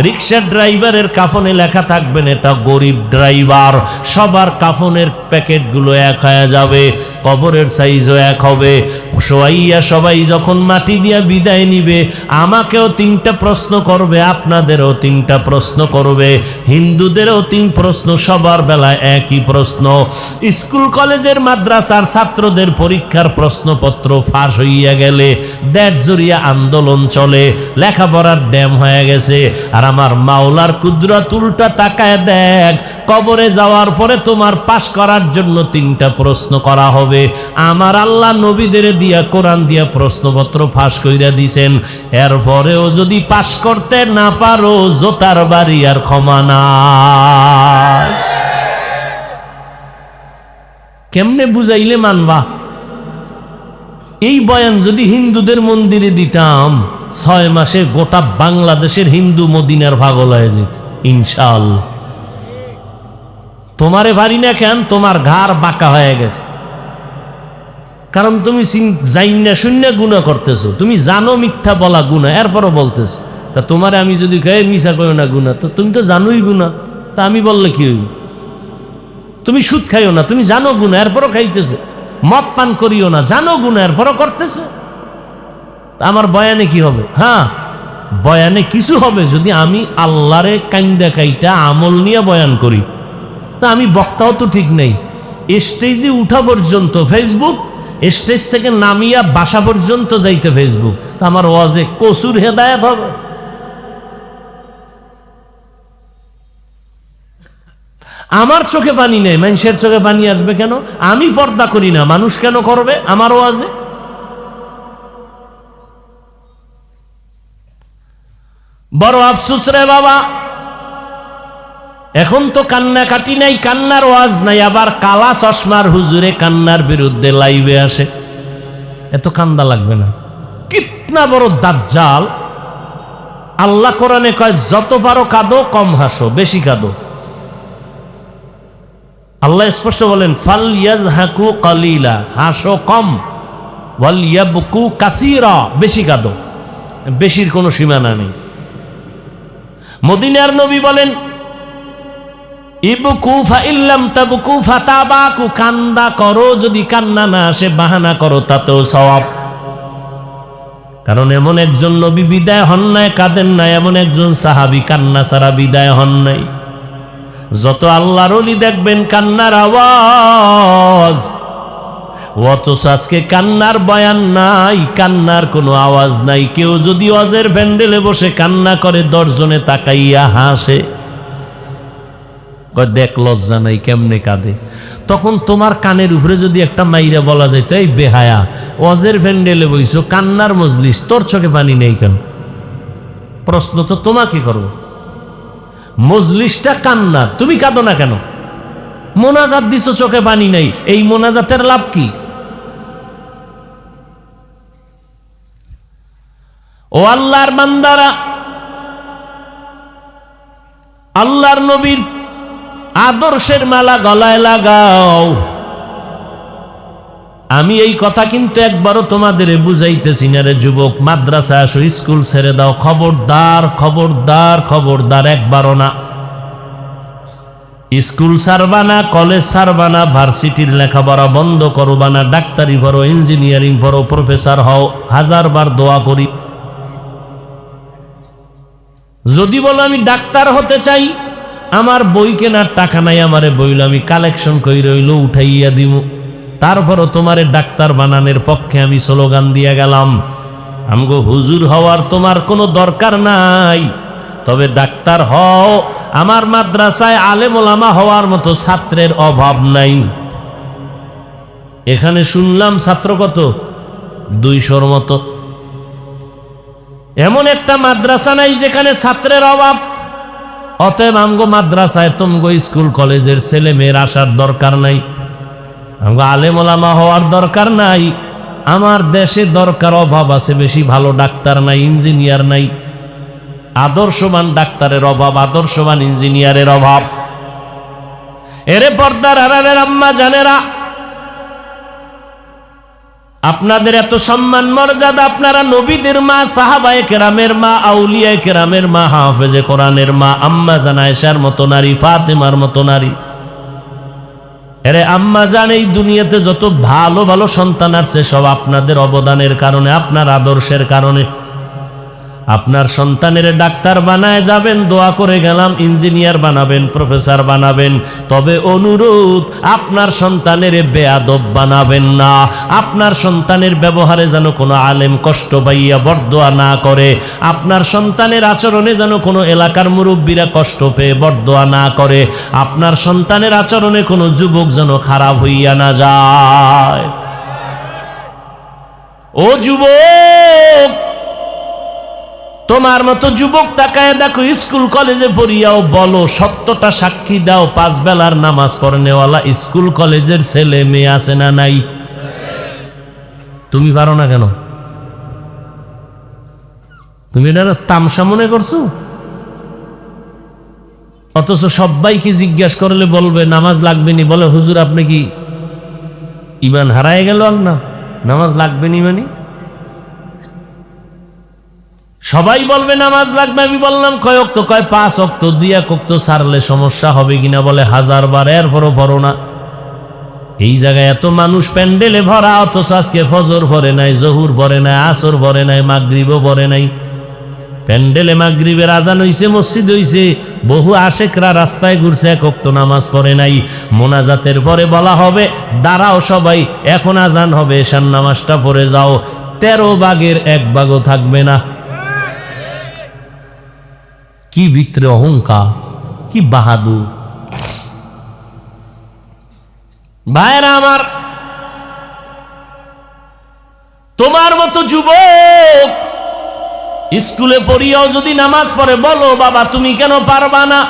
রিক্সা ড্রাইভারের কাফনে লেখা থাকবেন এটা গরিব ড্রাইভার। সবার কাফনের প্যাকেটগুলো এক হয়ে যাবে, কবরের সাইজও এক হবে। শোয়াইয়া সবাই যখন মাটি দিয়া বিদায় নিবে, আমাকেও 3টা প্রশ্ন করবে, আপনাদেরও 3টা প্রশ্ন করবে, হিন্দুদেরও 3 প্রশ্ন, সবার বেলায় একই প্রশ্ন। স্কুল কলেজের মাদ্রাসার ছাত্রদের পরীক্ষার প্রশ্নপত্র ফাঁস হইয়া গেলে দেশ জুড়িয়া আন্দোলন চলে, লেখাপড়ার ড্যাম হয়ে গেছে। আর আমার মাওলার কুদরত উল্টা তাকায় দেখ, কবরে যাওয়ার পরে তোমার পাশ করার জন্য 3টা প্রশ্ন করা হবে। আমার আল্লাহ নবীদের দিয়া কোরআন দিয়া প্রশ্নপত্র ফাঁস কইরা দিছেন। এরপরেও যদি পাশ করতে না পারো, জোতার বাড়ি আর ক্ষমা না। কেমনে বুঝাইলে মানবা? এই বয়ান যদি হিন্দুদের মন্দিরে দিতাম, 6 মাসে গোটা বাংলাদেশের হিন্দু মদিনার পাগল হয়ে যেত ইনশাআল্লাহ। তোমারে পারি না কেন? তোমার ঘাড় বাঁকা হয়ে গেছে, কারণ তুমি জাইনা শূন্য গুনাহ করতেছো। তুমি জানো মিথ্যা বলা গুনাহ, এরপরও বলতেছো। তা তোমারে আমি যদি কয়ে মিশা করো না গুনাহ, তো তুমি তো জানোই গুনাহ, তা আমি বললে কি হইব? তুমি সুদ খাইও না, তুমি জানো গুনাহ, এরপরও খাইতেছো। মদ পান করিও না, জানো গুনাহ, এরপরও করতেছো। আমার বয়ানে কি হবে? হ্যাঁ, বয়ানে কিছু হবে যদি আমি আল্লাহরে কাইন্দা কাইটা আমল নিয়ে বয়ান করি। তা আমি বক্তাও তো ঠিক নেই। স্টেজে উঠা পর্যন্ত ফেসবুক, স্টেজ থেকে নামিয়া বাসা পর্যন্ত যাইতে ফেসবুক। তা আমার ওয়াজে কসুর হেদায়েত হবে? আমার চোখে পানি নেই, মানুষের চোখে পানি আসবে কেন? আমি পর্দা করি না, মানুষ কেন করবে আমার ওয়াজে? বড় আফসোস রে বাবা, এখন তো কান্নাকাটি নাই, কান্নার ওয়াজ নাই, আবার কালা চশমার হুজুরে কান্নার বিরুদ্ধে লাইভে আসে। এত কান্দা লাগবে না। কিতনা বড় দাজ্জাল! আল্লাহ কোরআনে কয়, যত পারো কাঁদো, কম হাসো, বেশি কাঁদো। আল্লাহ স্পষ্ট বলেন, ফাল ইয়াজহাকু কালিলা, হাসো কম, ওয়াল ইয়াবকু কাসীরা, বেশি কাঁদো। বেশির কোনো সীমানা নেই। মদিনার নবী বলেন, ইবকু ফাইল্লাম তাবকু ফাতাবাকু, কান্দা করো, যদি কান্না না আসে বাহানা করো, তাতেও সওয়াব। কারণ এমন একজন নবী বিদায় হন নাই, কাঁদেন নাই, এমন একজন সাহাবী কান্না ছাড়া বিদায় হন নাই। যত আল্লাহর ওলি দেখবেন কান্নার আওয়াজ, অথচ আজকে কান্নার বয়ান নাই, কান্নার কোনো আওয়াজ নাই। কেউ যদি ওয়াজের প্যান্ডেলে বসে কান্না করে, 10 জনে তাকাইয়া হাসে, দেখ লজ্জা নাই, কেমনে কাঁদে। তখন তোমার কানের উপরে যদি একটা মাইরা বলা যায়, এই বেহায়া, ওয়াজের প্যান্ডেলে বইছো, কান্নার মজলিস, তোর চোখে পানি নেই কেন? প্রশ্ন তো তোমাকে করব, মজলিসটা কান্নার, তুমি কাঁদো না কেন? মোনাজাত দিছো, চোখে পানি নেই, এই মোনাজাতের লাভ কি? ও আল্লাহর বান্দারা, আল্লাহর নবীর আদর্শের মালা গলায় লাগাও। আমি এই কথা কিন্তু একবারও তোমাদের বুঝাইতেছি না রে যুবক, মাদ্রাসা আসো, স্কুল ছেড়ে দাও, খবরদার খবরদার খবরদার, একবারও না। স্কুল ছাড়বা না, কলেজ ছাড়বা না, ভার্সিটির লেখাপড়া বন্ধ করবা না, ডাক্তারি পড়ো, ইঞ্জিনিয়ারিং পড়ো, প্রফেসর হও, হাজারবার দোয়া করি। যদি বলো আমি ডাক্তার হতে চাই, আমার বই কেনার টাকা নাই, আমারে বইল আমি কালেকশন কই রইল উঠাইয়া দিব, তারপরও তোমারে ডাক্তার বানানোর পক্ষে আমি স্লোগান দিয়া গেলাম। আমগো হুজুর হওয়ার তোমার কোনো দরকার নাই, তবে ডাক্তার হও। আমার মাদ্রাসায় আলেম ওলামা হওয়ার মতো ছাত্রের অভাব নাই। এখানে শুনলাম ছাত্র কত, 200-র মতো। এমন একটা মাদ্রাসা নাই যেখানে ছাত্রের অভাব। অতএব আমগো মাদ্রাসায় তোমগো স্কুল কলেজের ছেলে মেয়ের আসার দরকার নাই, আমগো আলেম ওলামা হওয়ার দরকার নাই। আমার দেশে দরকার, অভাব আছে বেশি, ভালো ডাক্তার নাই, ইঞ্জিনিয়ার নাই। আদর্শবান ডাক্তারের অভাব, আদর্শবান ইঞ্জিনিয়ারের অভাব। এরে পর্দার আড়ালের আম্মা জানেরা, আপনাদের এত সম্মান মর্যাদা, আপনারা নবীদের মা, সাহাবায়ে কেরামের মা, আউলিয়ায়ে কেরামের মা, হাফেজে কোরআনের মা, আম্মা জান আয়েশার মতো নারী, ফাতেমার মতো নারী। এরে আম্মা জান, এই দুনিয়াতে যত ভালো ভালো সন্তান আছে সব আপনাদের অবদানের কারণে, আপনার আদর্শের কারণে। আপনার সন্তানের ডাক্তার বানায় যাবেন, দোয়া করে গেলাম, ইঞ্জিনিয়ার বানাবেন, প্রফেসর বানাবেন, তবে অনুরোধ, আপনার সন্তানের বেয়াদব বানাবেন না। আপনার সন্তানের ব্যবহারে যেন কোনো আলেম কষ্ট পাইয়া বরদোয়া না করে, আপনার সন্তানের আচরণে যেন কোনো এলাকার মুরব্বীরা কষ্ট পেয়ে বরদোয়া না করে, আপনার সন্তানের আচরণে কোনো যুবক যেন খারাপ হইয়া না যায়। ও যুবক, তোমার মতো যুবক তাকায় দেখো, স্কুল কলেজে পড়িয়াও বলো, সত্যটা সাক্ষী দাও, 5 বেলার নামাজ পড়নেওয়ালা স্কুল কলেজের ছেলে মেয়ে আছে না নাই? তুমি পারো না কেন? তুমি এটা তামসা মনে করছো? অথচ সবাইকে জিজ্ঞাসা করলে বলবে নামাজ লাগবে নি, বলে হুজুর আপনি কি ইমান হারায় গেল? না, নামাজ লাগবে নি মানে সবাই বলবে নামাজ লাগবে। আমি বললাম কয় ওয়াক্ত? কয় 5 ওয়াক্ত। 2 ওয়াক্ত ছাড়লে সমস্যা হবে কিনা? বলে 1000 বার, এরপরও পড়ো না। এই জায়গায় এত মানুষ প্যান্ডেলে ভরা, অথচ আজকে ফজর পড়ে নাই, জহুর পড়ে নাই, আসর পড়ে নাই, মাগরিবও পড়ে নাই। প্যান্ডেলে মাগরিবের আজান হইছে, মসজিদ হইছে, বহু আশেকরা রাস্তায় ঘুরছে, 1 ওয়াক্ত নামাজ পড়ে নাই। মোনাজাতের পরে বলা হবে দাঁড়াও সবাই, এখন আজান হবে, এশার নামাজটা পড়ে যাও। 13 ভাগের 1 ভাগও থাকবে না। কি ভিতরে অহংকার, কি বাহাদুর! ভাইরা আমার, তোমার মতো যুবক স্কুলে পড়িয়াও যদি নামাজ পড়ে, বলো বাবা তুমি কেন পারবা না?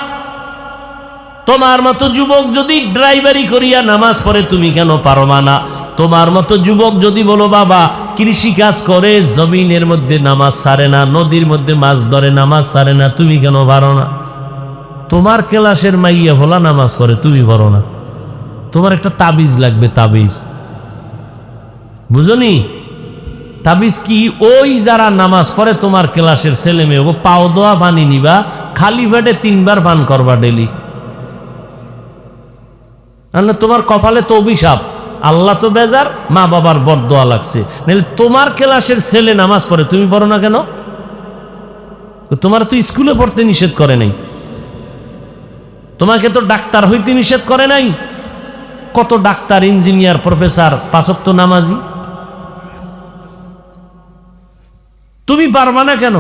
তোমার মতো যুবক যদি ড্রাইভারি করিয়া নামাজ পড়ে, তুমি কেন পারবা না? তোমার মতো যুবক যদি বলো বাবা কৃষি কাজ করে, জমিনের মধ্যে নামাজ ছাড়ে না, নদীর মধ্যে মাছ ধরে, নামাজ ছাড়ে না, তুমি কেন পারো না? তোমার ক্লাসের মাইয়া ভোলা নামাজ পড়ে, তুমি পারো না? তোমার একটা তাবিজ লাগবে, তাবিজ, বুঝনি? তাবিজ কি? ওই যারা নামাজ পড়ে তোমার ক্লাসের ছেলে মেয়ে, ও পাও দোয়া পানি নিবা, খালি পেটে 3 বার পান করবা ডেলি। তোমার কপালে তো অভিশাপ, আল্লাহ তো বেজার, মা বাবার বরদোয়া লাগছে। নাহলে তোমার ক্লাসের ছেলে নামাজ পড়ে, তুমি পড়ো না কেন? তোমার তো স্কুলে পড়তে নিষেধ করে নাই, তোমাকে তো ডাক্তার হইতে নিষেধ করে নাই। কত ডাক্তার, ইঞ্জিনিয়ার, প্রফেসর 5 ওয়াক্ত নামাজি, তুমি পারবা না কেন?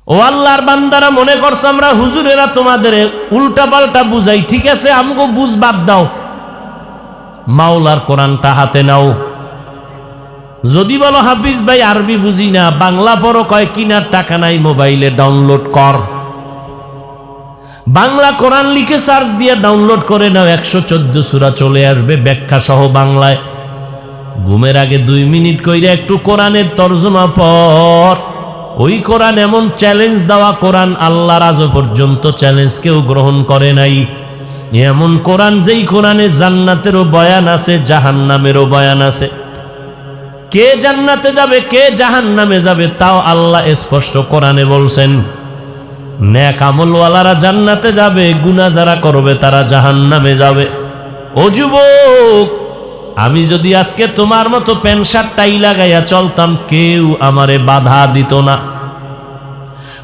ও আল্লাহর বান্দারা, মনে করছো আমরা হুজুরেরা তোমাদের উল্টা পাল্টা বুঝাই, ঠিক আছে, আমগো বুঝ বাদ দাও, মাওলার কোরআনটা হাতে নাও। যদি বলো হাফিজ ভাই আরবি বুঝি না, বাংলা পড়ো, কয় কিনার টাকা নাই, মোবাইলে ডাউনলোড কর। বাংলা কোরআন লিখে সার্চ দিয়ে ডাউনলোড করে নাও, 114 সূরা চলে আসবে ব্যাখ্যা সহ বাংলায়। ঘুমের আগে 2 মিনিট কইরা একটু কোরআনের তরজমা পড়। ওই কোরআন এমন চ্যালেঞ্জ দেওয়া কোরআন, আল্লাহর আজ পর্যন্ত চ্যালেঞ্জ কেউ গ্রহণ করে নাই। এমন কোরআন যেই কোরআনে জান্নাতেরও বয়ান আছে, জাহান্নামেরও বয়ান আছে। কে জান্নাতে যাবে কে জাহান্নামে যাবে তাও আল্লাহ স্পষ্ট কোরআনে বলছেন। নেক আমলওয়ালারা জান্নাতে যাবে, গুনাহ যারা করবে তারা জাহান্নামে যাবে। ও যুবক, আমি যদি আজকে তোমার মতো প্যান্ট শার্ট টাই লাগাইয়া চলতাম, কেউ আমারে বাধা দিত না।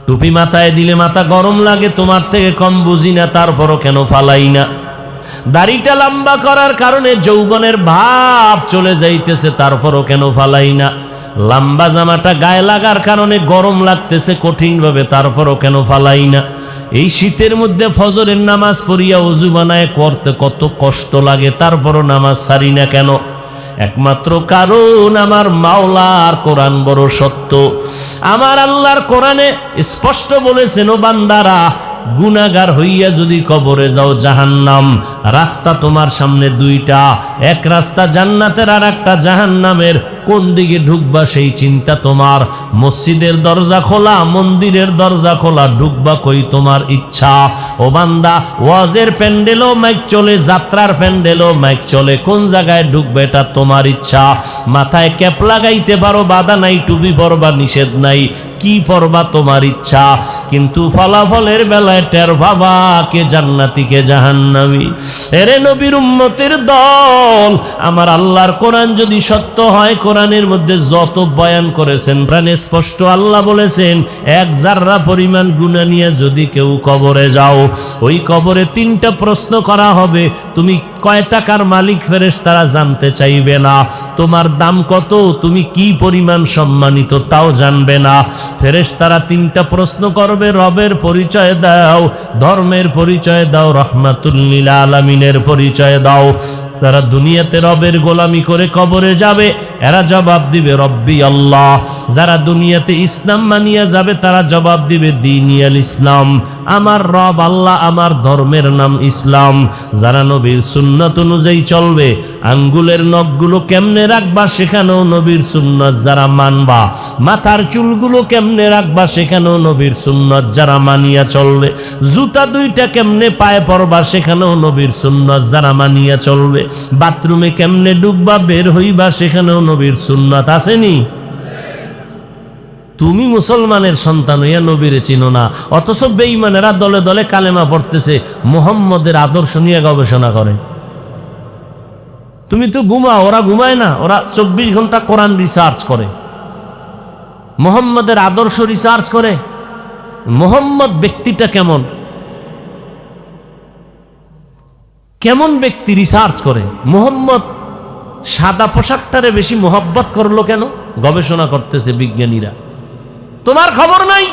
টুপি মাথায় দিলে মাথা গরম লাগে, তোমার থেকে কম বুঝি না, তারপরও কেন ফালাই না? দাড়িটা লম্বা করার কারণে যৌবনের ভাব চলে যাইতেছে, তারপরও কেন ফালাই না? লম্বা জামাটা গায়ে লাগার কারণে গরম লাগতেছে কঠিনভাবে, তারপরও কেন ফালাই না? এই শীতের মধ্যে ফজরের নামাজ পড়িয়া ওযু বানায় করতে কত কষ্ট লাগে, তারপরও নামাজ ছাড়ি না কেন? একমাত্র কারণ আমার মাওলার কোরআন বড় সত্য। আমার আল্লাহর কোরআনে স্পষ্ট বলেছেন, ও বান্দারা, গুনাহগার হইয়া যদি কবরে যাও জাহান্নাম, রাস্তা তোমার সামনে 2টা, এক রাস্তা জান্নাতের আর একটা জাহান্নামের। কোন দিকে ঢুকবা সেই চিন্তা তোমার। মসজিদের দরজা খোলা, মন্দিরের দরজা খোলা, ঢুকবা কই তোমার ইচ্ছা। ও বান্দা, ওয়াজের প্যান্ডেলও মাইক চলে, যাত্রার প্যান্ডেলও মাইক চলে, কোন জায়গায় ঢুকবে এটা তোমার ইচ্ছা। মাথায় ক্যাপ লাগাইতে পারো, বাধা নাই, টুপি পরবা নিষেধ নাই, কি পরবা তোমার ইচ্ছা। কিন্তু ফলাফলের বেলায় টের বাবা কে জান্নাতি কে জাহান্নামী। এরে নবীর উম্মতের দল, আমার আল্লাহর কোরআন যদি সত্য হয়, কোরআনের মধ্যে যত বয়ান করেছেন প্রাণে স্পষ্ট আল্লাহ বলেছেন, 1 জাররা পরিমাণ গুনাহ নিয়ে যদি কেউ কবরে যাও, ওই কবরে 3টা প্রশ্ন করা হবে। তুমি কয় টাকার মালিক? ফেরেশতারা জানতে চাইবে না। তোমার দাম কত? তুমি কি পরিমাণ সম্মানিত তাও জানবে না। ফেরেশতারা 3টা প্রশ্ন করবে, রবের পরিচয় দাও, ধর্মের পরিচয় দাও, রাহমাতুল লিল আলামিনের পরিচয় দাও। যারা দুনিয়াতে রবের গোলামি করে কবরে যাবে, এরা জবাব দিবে রব্বি আল্লাহ। যারা দুনিয়াতে ইসলাম মানিয়া যাবে, তারা জবাব দিবে দীনিয়াল ইসলাম, আমার রব আল্লাহ, আমার ধর্মের নাম ইসলাম। যারা নবীর সুন্নাত অনুযায়ী চলবে, আঙ্গুলের নখগুলো কেমনে রাখবা সেখানেও নবীর সুন্নাত যারা মানবা, মাথার চুলগুলো কেমনে রাখবা সেখানেও নবীর সুন্নাত যারা মানিয়া চলবে, জুতা 2টা কেমনে পায়ে পরবা সেখানেও নবীর সুন্নাত যারা মানিয়া চলবে, বাথরুমে কেমনে ডুববা বের হইবা সেখানেও নবীর সুন্নাত আসেনি? তুমি মুসলমানের সন্তান হইয়া নবীরে চিনো না, অথচ বেঈমানেরা দলে দলে কালেমা পড়তেছে, মুহাম্মদের আদর্শ নিয়ে গবেষণা করে। তুমি তো ঘুমাও, ওরা ঘুমায় না, ওরা 24 ঘন্টা কোরআন রিসার্চ করে, মুহাম্মদের আদর্শ রিসার্চ করে। মুহাম্মদ ব্যক্তিটা কেমন, কেমন ব্যক্তি রিসার্চ করে। মুহাম্মদ সাদা পোশাকটারে বেশি মোহব্বত করলো কেন, গবেষণা করতেছে বিজ্ঞানীরা। তোমার খবর নাই?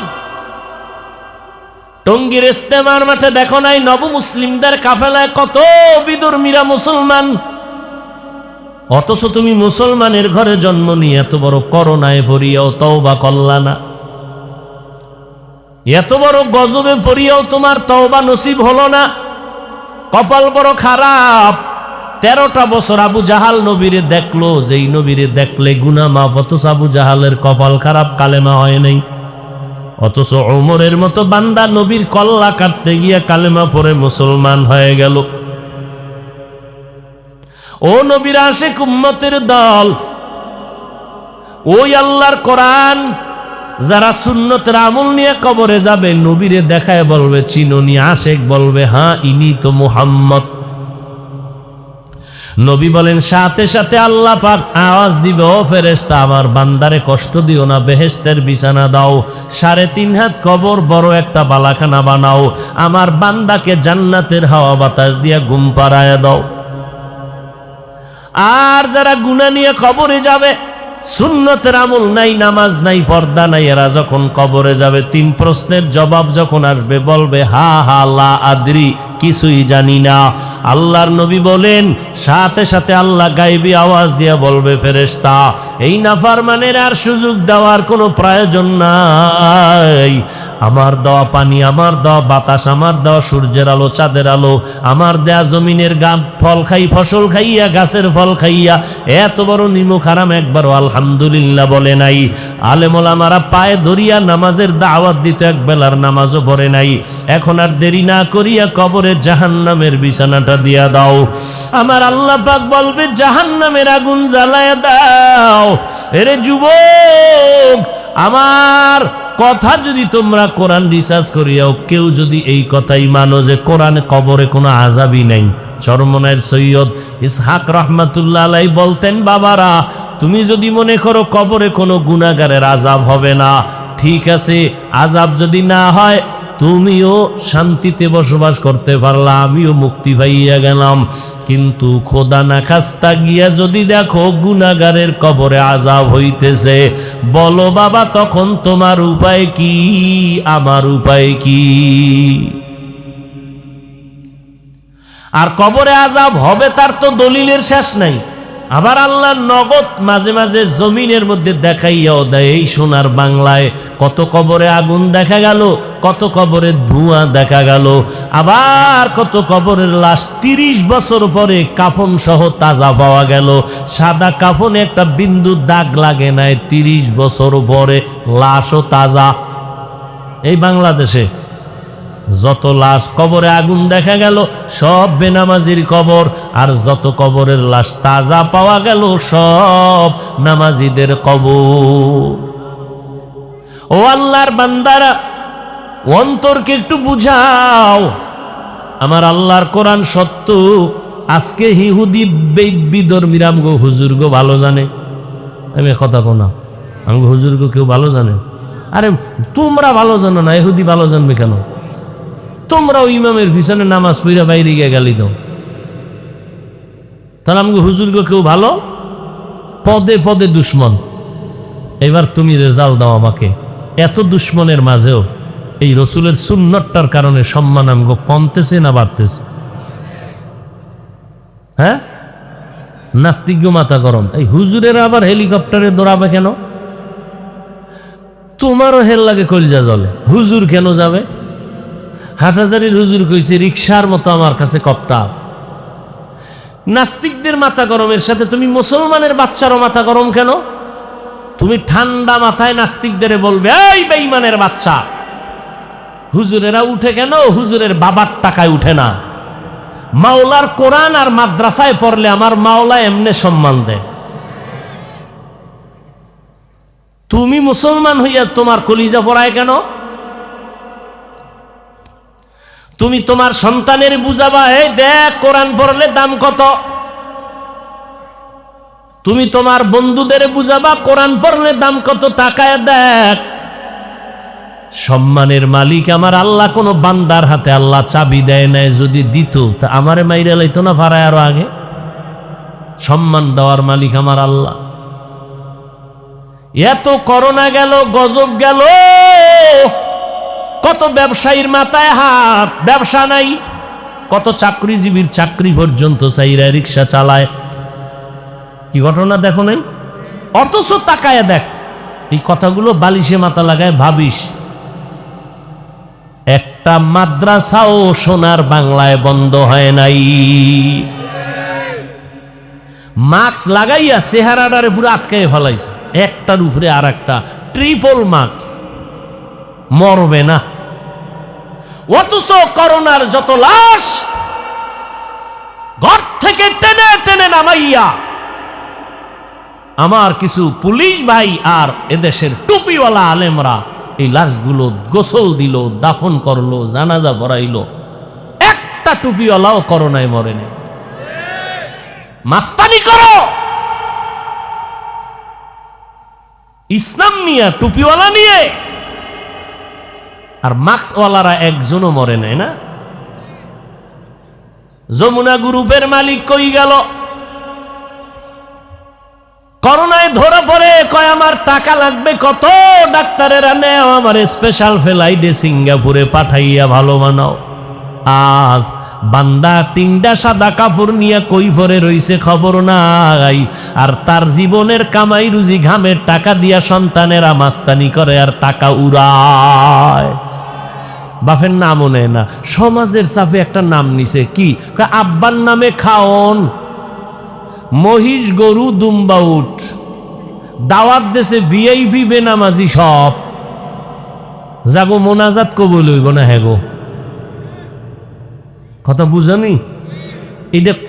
টঙ্গীর ইস্তেমার মাঠে দেখো নাই নব মুসলিমদের কাফেলায় কত বিধর্মীরা মুসলমান, অথচ তুমি মুসলমানের ঘরে জন্ম নিয়ে এত বড় করোনায় পড়িয়াও তওবা করলা না, এত বড় গজবে পড়িয়াও তোমার তওবা নসিব হলো না। কপাল বড় খারাপ। 13টা বছর আবু জাহাল নবীরে দেখলো, যেই নবীরে দেখলে গুনাহ মাফ, অথচ আবু জাহালের কপাল খারাপ, কালেমা হয় নাই। অথচ ওমরের মতো বান্দা নবীর কল্লা কাটতে গিয়া কালেমা পড়ে মুসলমান হয়ে গেল। ও নবীর আশিক উম্মতের দল, ওই আল্লাহর কোরআন যারা সুন্নতের আমল নিয়ে কবরে যাবে, নবীরে দেখায় বলবে চিনোনি, আশিক বলবে হ্যাঁ ইনি তো মুহাম্মদ। নবী বলেন সাথে সাথে আল্লাহ পাক আওয়াজ দিবে, ও ফেরেশতা আমার বান্দারে কষ্ট দিও না, বেহেশতের বিছানা দাও, 3.5 হাত কবর বড় একটা বালাখানা বানাও, আমার বান্দাকে জান্নাতের হাওয়া বাতাস দিয়া ঘুম পাড়ায় দাও। আর যারা গুনাহ নিয়ে কবরে যাবে, সুন্নতের আমল নাই, নামাজ নাই, পর্দা নাই, এরা যখন কবরে যাবে 3 প্রশ্নের জবাব যখন আসবে, বলবে হা হা লা আদরি, কিছুই জানি না। আল্লাহর নবী বলেন সাথে সাথে আল্লাহ গায়বী আওয়াজ দিয়ে বলবে ফেরেশতা এই নাফরমানের আর সুযোগ দেওয়ার কোনো প্রয়োজন নাই। আমার দেওয়া পানি, আমার দেওয়া বাতাস, আমার দেওয়া সূর্যের আলো, চাঁদের আলো, আমার দেয়া জমিনের ফল খাই, ফসল খাইয়া, গাছের ফল খাইয়া এত বড় নিমক হারাম একবারও আলহামদুলিল্লাহ বলে নাই। আলেম ওলামারা পায়ে ধরিয়া নামাজের দাওয়াত দিত, এক বেলার নামাজও পড়ে নাই। এখন আর দেরি না করিয়া কবরে জাহান্নামের বিছানাটা দিয়া দাও। আমার আল্লাহ পাক বলবে জাহান্নামের আগুন জ্বালায়া দাও। এরে যুবক, আমার কথা যদি তোমরা কোরআন রিসার্চ করিয়াও কেউ যদি এই কথাই মানো যে কোরআনে কবরে কোনো আযাবই নাই, চরমনায়ের সৈয়দ ইসহাক রহমাতুল্লাহ আলাইহি বলতেন, বাবারা তুমি যদি মনে করো কবরে কোনো গুনাহগারের আযাব হবে না, ঠিক আছে, আযাব যদি না হয় তুমিও শান্তিতে বসবাস করতে পারলা, আমিও মুক্তি পাইয়া গেলাম। কিন্তু খোদা না খাস্তা গিয়া যদি দেখো গুনাহগারের কবরে আযাব হইতেছে, বলো বাবা তখন তোমার উপায় কি, আমার উপায় কি? আর কবরে আযাব হবে তার তো দলিলের শেষ নাই। আবার আল্লাহ নগদ মাঝে মাঝে জমিনের মধ্যে দেখাইয়াও দেয়। এই সোনার বাংলায় কত কবরে আগুন দেখা গেল, কত কবরে ধোঁয়া দেখা গেল, আবার কত কবরের লাশ 30 বছর পরে কাফন সহ তাজা পাওয়া গেল। সাদা কাফনে একটা বিন্দু দাগ লাগে নাই, 30 বছর পরে লাশও তাজা। এই বাংলাদেশে যত লাশ কবরে আগুন দেখা গেল সব বেনামাজির কবর, আর যত কবরের লাশ তাজা পাওয়া গেল সব নামাজিদের কবর। ও আল্লাহর বান্দারা, অন্তরকে একটু বুঝাও। আমার আল্লাহর কোরআন সত্য। আজকে ইহুদি বিধর্মীরা আমগো হুজুরগো ভালো জানে। আমি কথা কো না, আমগো হুজুরগো কেউ ভালো জানে? আরে তোমরা ভালো জানো না, ইহুদি ভালো জানবে কেন? তোমরাও ইমামের পিছনে নামাজ পড়া বাইরে গিয়ে গালি দাও, তাহলে আমাকে হুজুরকে কেউ ভালো? পদে পদে দুশ্মন। এবার তুমি রেজাল্ট দাও আমাকে। এত দুশ্মনের মাঝেও এই রসুলের সুন্নতটার কারণে সম্মান আমগো কমতেছে না বাড়তেছে? হ্যাঁ, নাস্তিক মাথা গরম। এই হুজুরের আবার হেলিকপ্টারে দৌড়াবে কেন? তোমারও হেল লাগে, কলজা জলে। হুজুর কেন যাবে? হাটহাজারীর হুজুর কইছে রিকশার মতো আমার কাছে কপ্টার। নাস্তিকদের মাথা গরমের সাথে তুমি মুসলমানের বাচ্চারও মাথা গরম কেন? তুমি ঠান্ডা মাথায় নাস্তিকদের বলবে এই বেঈমানের বাচ্চা। হুজুরেরা উঠে কেন? হুজুরের বাবার টাকায় উঠে না। মাওলার কোরআন আর মাদ্রাসায় পড়লে আমার মাওলা এমনে সম্মান দেয়। তুমি মুসলমান হইয়া তোমার কলিজা পড়ায় কেন? তুমি তোমার সন্তানের বুঝাবা, এই দেখ কোরআন পড়লে দাম কত। তুমি তোমার বন্ধুদের বুঝাবা কোরআন পড়লে দাম কত, তাকায় দেখ। সম্মানের মালিক আমার আল্লাহ। কোন বান্দার হাতে আল্লাহ চাবি দেয় নাই, যদি দিত তা আমারে মাইরা লাইতো না ফারায় আরো আগে? সম্মান দেওয়ার মালিক আমার আল্লাহ। এত করোনা গেল, গজব গেল, কত ব্যবসায়ীর মাথায় হাত, ব্যবসা নাই। কত চাকরিজীবীর চাকরি পর্যন্ত চাইরা রিক্সা চালায়। কি ঘটনা দেখো নাই? অথচ তাকায় দেখ। এই কথাগুলো বালিশে মাথা লাগায় ভাবিস। একটা মাদ্রাসাও সোনার বাংলায় বন্ধ হয় নাই। মাস্ক লাগাইয়া চেহারাটারে পুরো আটকাই ফেলাইছে, একটার উপরে আর একটা, ট্রিপল মাস্ক। মরবে না। অথচ করোনার যত লাশ ঘর থেকে টেনে টেনে নামাইয়া আমার কিছু পুলিশ ভাই আর এদেশের টুপিওয়ালা আলেমরা এই লাশগুলো গোসল দিল, দাফন করলো, জানাজা পড়াইলো। একটা টুপিওয়ালাও করোনায় মরে নাই। মাস্তানি করো ইসলাম নিয়ে, টুপিওয়ালা নিয়ে, আর মাস্কওয়ালারা একজনও মরে নাই। না, যমুনা গ্রুপের মালিক কই গেল? করোনায় ধরা পড়ে কয় আমার টাকা লাগবে কত, ডাক্তারেরা নেও আমার স্পেশাল ফ্লাইটে সিঙ্গাপুরে পাঠাইয়া ভালো বানাও। আজ বান্দা তিনটা সাদা কাপড় নিয়ে কই ভরে রইছে খবর নাই, আর তার জীবনের কামাই রুজি ঘামের টাকা দিয়া সন্তানেরা মাস্তানি করে আর টাকা উড়ায়। বাপের নামও নেয় না, সমাজের সাফে একটা নাম নিছে কি, আব্বার নামে খাওন, মহিষ গরু দুম্বা উঠ, দাওয়াত দেশে ভিআইপি বেনামাজি সব, যাগো মোনাজাত কবুল হইব না। হ্যাঁ গো, কথা বুঝানি?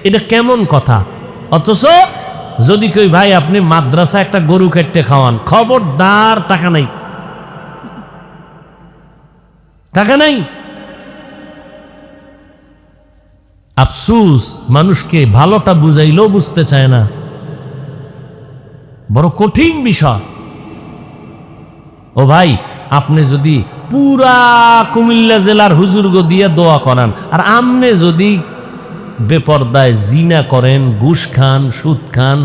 এটা কেমন কথা? অথচ যদি কই ভাই আপনি মাদ্রাসা একটা গরু কেটে খাওয়ান, খবরদার, টাকা নাই, টাকা নাই। আফসুস, মানুষকে ভালোটা বুঝাইলেও বুঝতে চায় না, বড় কঠিন বিষয়। ও ভাই, আপনি যদি পুরা কুমিল্লা জেলার হুজুরগো দিয়ে দোয়া করান, আর আমনে যদি বেপরদায় জিনা করেন, ঘুষ খান, সুদ খান,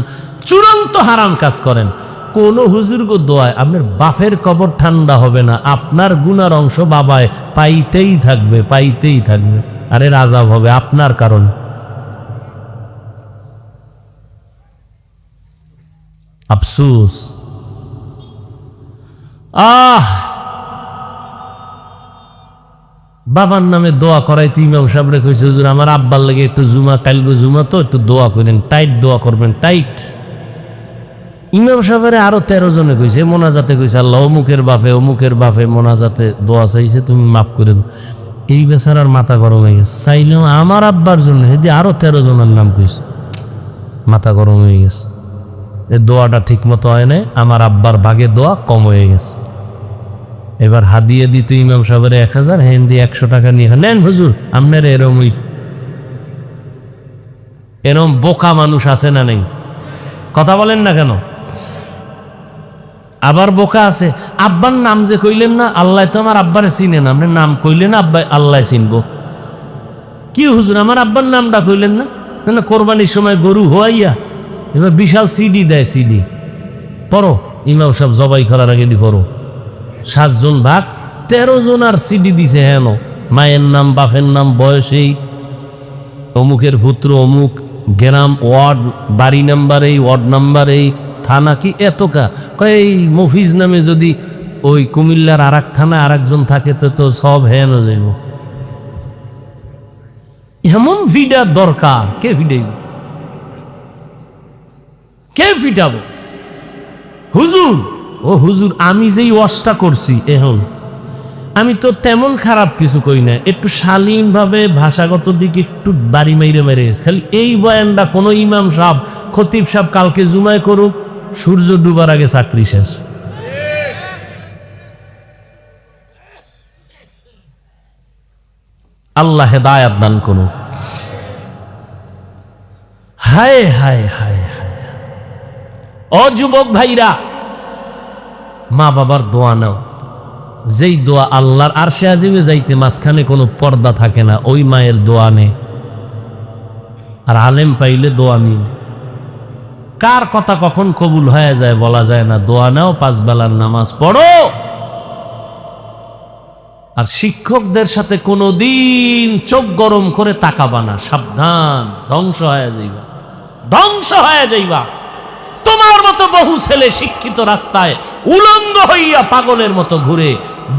চূড়ান্ত হারাম কাজ করেন, কোন হুজুরগো দোয়ায় আপনার বাপের কবর ঠান্ডা হবে না, আপনার গুনার অংশ বাবায় পাইতেই থাকবে, পাইতেই থাকবে। আরে আযাব হবে আপনার কারণে। আফসুস। বাবার নামে দোয়া করাইতে ইমাম সাহেবরে কইছে, হুজুর আমার আব্বার লাগে একটু জুমা, কালগো জুমা তো একটু দোয়া করেন, টাইট দোয়া করবেন, টাইট। ইমাম সাহেবের আরো 13 জনে কইছে, মোনাজাতে কইছে, আল্লাহ অমুকের বাপে মোনাজাতে দোয়া চাইছে, তুমি মাফ করে দাও। এই বেচারার মাথা গরম হয়ে গেছে। চাইলাম আমার আব্বার জন্য, হেদি আরো 13 জনের নাম কইছে, মাথা গরম হয়ে গেছে। এই দোয়াটা ঠিক মতো হয় নাই, আমার আব্বার ভাগে দোয়া কম হয়ে গেছে। এবার হাদিয়ে দিত ইমাম সাহেবের 1000, হেন্দি 100 টাকা নিয়ে নেন হুজুর আপনার। এরম বোকা মানুষ আছে না নেই? কথা বলেন না কেন? আবার বোকা আছে, আব্বার নাম যে কইলেন না, আল্লাহ তো আমার আব্বারে চিনে না, আপনি নাম কইলেন আব্বা, আল্লাহ চিনবো কি? হুজুর আমার আব্বার নামটা কইলেন না, না কোরবানির সময় গরু হওয়াইয়া এবার বিশাল সিডি দেয়, সিডি পড়ো, ইমাম সাহেব জবাই করার আগে পড়ো, 7 জন ভাগ 13 জন আর সিডি দিছে। হেন মায়ের নাম, বাপের নাম, বয়সেই, অমুকের পুত্র অমুক, গ্রাম, ওয়ার্ড, বাড়ি নাম্বার এই, ওয়ার্ড নাম্বার এই, থানা কি এতকা। এই মফিজ নামে যদি ওই কুমিল্লার আর এক থানায় আর একজন থাকে তো সব হেন যাইব। এমন ভিডা দরকার, কে ভিডাইব? কে ফিটাবো? হুজুর, ও হুজুর আমি যেই ওয়াজটা করছি, এখন আমি তো তেমন খারাপ কিছু কই না, একটু শালীন ভাবে ভাষাগত দিকে একটু বাড়ি মাইরে মেরে গেছে। খালি এই বয়ানটা কোন ইমাম সাহেব, খতিব সাহেব কালকে জুমায় করুক, সূর্য ডুবার আগে চাকরি শেষ। আল্লাহ হেদায়াত দান করুন। হায় হায় হায় হায়। ও যুবক ভাইরা, মা বাবার দোয়া নাও, যেই দোয়া আল্লাহর আরশে আজিমে যাইতে মাঝখানে কোনো পর্দা থাকে না, ওই মায়ের দোয়া নে। আর আলেম পাইলে দোয়া নিন। কার কথা কখন কবুল হয়ে যায় বলা যায় না। দোয়া নাও, 5 বেলার নামাজ পড়ো। আর শিক্ষকদের সাথে কোনোদিন চোখ গরম করে তাকাবা না, সাবধান, ধ্বংস হয়ে যাইবা, ধ্বংস হয়ে যাইবা। তোমার মতো বহু ছেলে শিক্ষিত রাস্তায় উলঙ্গ হইয়া পাগলের মতো ঘুরে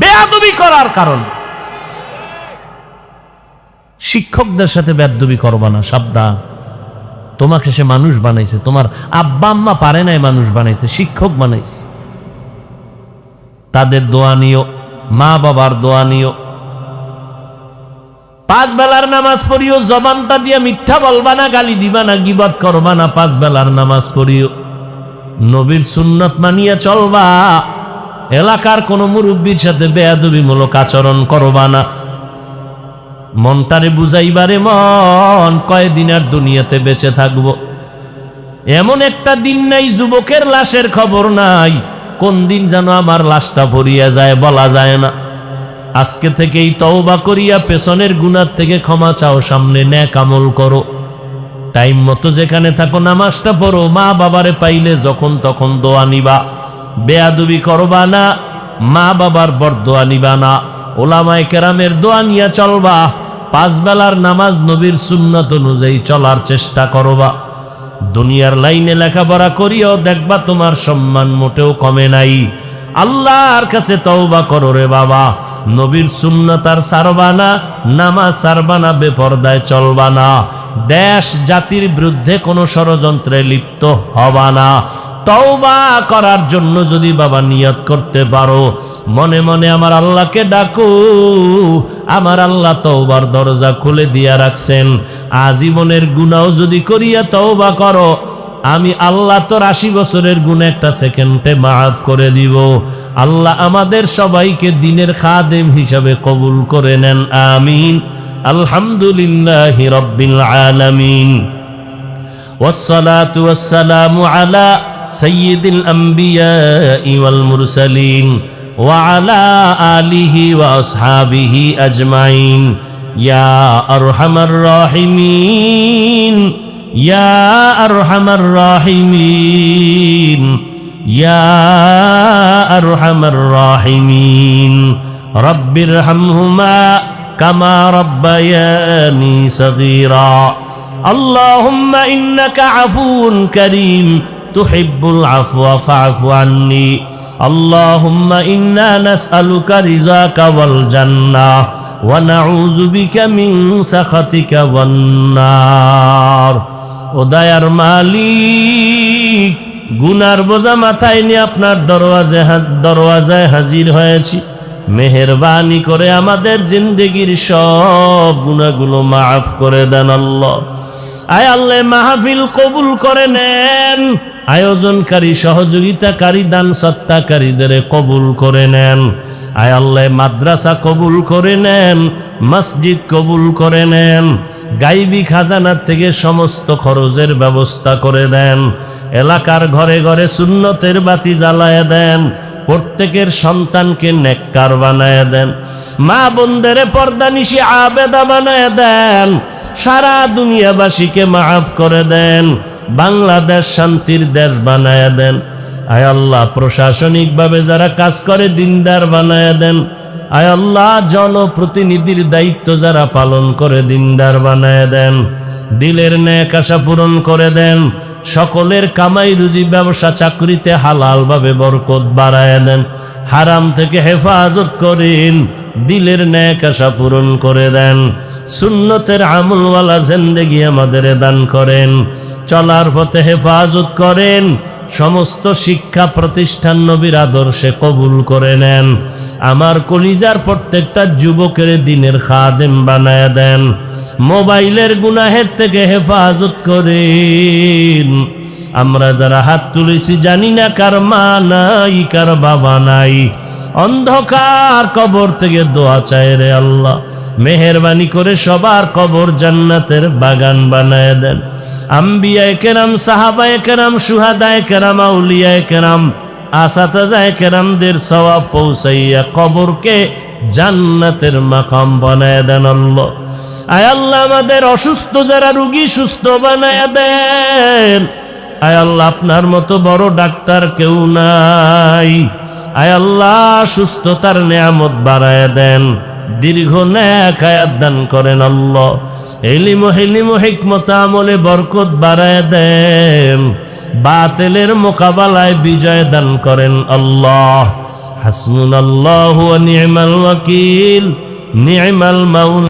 বেয়াদবি করার কারণে। শিক্ষকদের সাথে বেয়াদবি করবা না, সাবধান। তোমাকে সে মানুষ বানাইছে, তোমার আব্বা আম্মা পারে নাই মানুষ বানাইতে, শিক্ষক বানাইছে। তাদের দোয়া নিও, মা বাবার দোয়া নিও। 5 বেলার নামাজ পড়িও, জবানটা দিয়া মিথ্যা বলবা না, গালি দিবা না, গীবত করবা না। 5 বেলার নামাজ পড়িও, নবীর সুন্নাত মানিয়া চলবা। এলাকার কোন মুরব্বীর সাথে বেয়াদবিমূলক আচরণ করবা না। মনটারে বুঝাইবারে, মন কয়দিন আর দুনিয়াতে বেঁচে থাকবো, এমন একটা দিন নাই যুবকের লাশের খবর নাই। কোন দিন যেন আমার লাশটা ভরিয়া যায় বলা যায় না। আজকে থেকেই তওবা করিয়া পেছনের গুনাহ থেকে ক্ষমা চাও, সামনে নেক আমল করো। টাইম মতো যেখানে থাকো নামাজটা পড়ো। মা বাবারে পাইলে যখন তখন দোয়া নিবা, বেয়াদবি করবা না, মা বাবার বরদোয়া নিবা না, ওলামায়ে কেরামের দোয়া নিয়া চলবা। 5 বেলার নামাজ নবীর সুন্নাত অনুযায়ী চলার চেষ্টা করবা। দুনিয়ার লাইনে লেখাপড়া করিও দেখবা তোমার সম্মান মোটেও কমে নাই। আল্লাহর কাছে তওবা করো রে বাবা। নবীর সুন্নাত আর ছাড়বা না, নামাজ ছাড়বা না, বেপরদায় চলবা না, দেশ জাতির বিরুদ্ধে কোনো ষড়যন্ত্রে লিপ্ত হবা না। তওবা করার জন্য যদি বাবা নিয়ত করতে পারো, মনে মনে আমার আল্লাহকে ডাকো, আমার আল্লাহ তওবার দরজা খুলে দিয়া রাখছেন। আজীবনের গুনাহ যদি করিয়া তওবা করো, আমি আল্লাহ তোর 80 বছরের গুনাহ একটা সেকেন্ডে মাফ করে দিব। আল্লাহ আমাদের সবাইকে দ্বীনের খাদেম হিসাবে কবুল করে নেন, আমিন। আলহামদুলিল্লাহি রাব্বিল আলামিন। والصلاة والسلام على سيد الأنبياء والمرسلين وعلى آله وأصحابه أجمعين يا أرحم الراحمين يا أرحم الراحمين يا أرحم الراحمين رب ارحمهما كما ربياني صغيرا اللهم إنك عفو كريم تحب العفو فاعف عني اللهم إنا نسألك رضاك والجنة ونعوذ بك من سخطك والنار ও দয়ার মালিক, গুনার বোঝা মাথায় নিয়ে আপনার দরওয়াজায় হাজির হয়েছি। মেহেরবানি করে আমাদের জিন্দেগির সব গুনাহগুলো মাফ করে দেন আল্লাহ। আয় আল্লাহ, মাহফিল কবুল করে নেন, আয়োজনকারী, সহযোগিতাকারী, দান সত্তাকারীদের কবুল করে নেন। আয় আল্লাহ, মাদ্রাসা কবুল করে নেন, মসজিদ কবুল করে নেন, গাইবি খাজানার থেকে সমস্ত খরচের ব্যবস্থা করে দেন। এলাকার ঘরে ঘরে সুন্নতের বাতি জ্বালায় দেন। প্রত্যেকের সন্তানকে নেককার বানায় দেন। মা বোনদের পর্দানিশি আবেদা বানায় দেন। সারা দুনিয়াবাসীকে মাফ করে দেন। বাংলাদেশ শান্তির দেশ বানায় দেন। আয় আল্লাহ, প্রশাসনিকভাবে যারা কাজ করে দিনদার বানায় দেন। আয় আল্লাহ, জনপ্রতিনিধির দায়িত্ব যারা পালন করে দিনদার বানায় দেন। দিলের নেক আশা পূরণ করে দেন। সকলের কামাই রুজি, ব্যবসা চাকরিতে হালালভাবে বরকত বাড়ায় দেন। হারাম থেকে হেফাজত করেন। দিলের নেক আশা পূরণ করে দেন। সুন্নতের আমলওয়ালা জিন্দেগি আমাদের দান করেন। চলার পথে হেফাজত করেন। সমস্ত শিক্ষা প্রতিষ্ঠান নবীর আদর্শে কবুল করে নেন। আমার কলিজার প্রত্যেকটা যুবকের দ্বীনের খাদেম বানায় দেন। মোবাইলের গুনাহের থেকে হেফাজত করেন। আমরা যারা হাত তুলেছি জানি না কার মা নাই, কার বাবা নাই। অন্ধকার কবর থেকে দোয়া চায় রে আল্লাহ, মেহেরবানি করে সবার কবর জান্নাতের বাগান বানায় দেন। আম্বিয়ায়ে কেরাম, সাহাবায়ে কেরাম, শুহাদায়ে কেরাম, আউলিয়ায়ে কেরাম, আসাতাজায়ে কেরামদের সওয়াব পৌঁছাইয়া কবরকে জান্নাতের মাকাম বানায় দেন আল্লাহ। আয় আল্লাহ, আমাদের অসুস্থ যারা রোগী সুস্থ বানায় দেন। আয় আল্লাহ, আপনার মতো বড় ডাক্তার কেউ নাই। আয় আল্লাহ, সুস্থতার নেয়ামত বাড়ায় দেন। দীর্ঘ নেক হায়াত দান করেন আল্লাহ। ইলম ও হিকমত আমলে বরকত বাড়ায় দেন। বাতিলের মোকাবেলায় বিজয় দান করেন আল্লাহ। হাসবুনাল্লাহু ওয়া নি'মাল ওয়াকিল, নি'মাল মাওলা।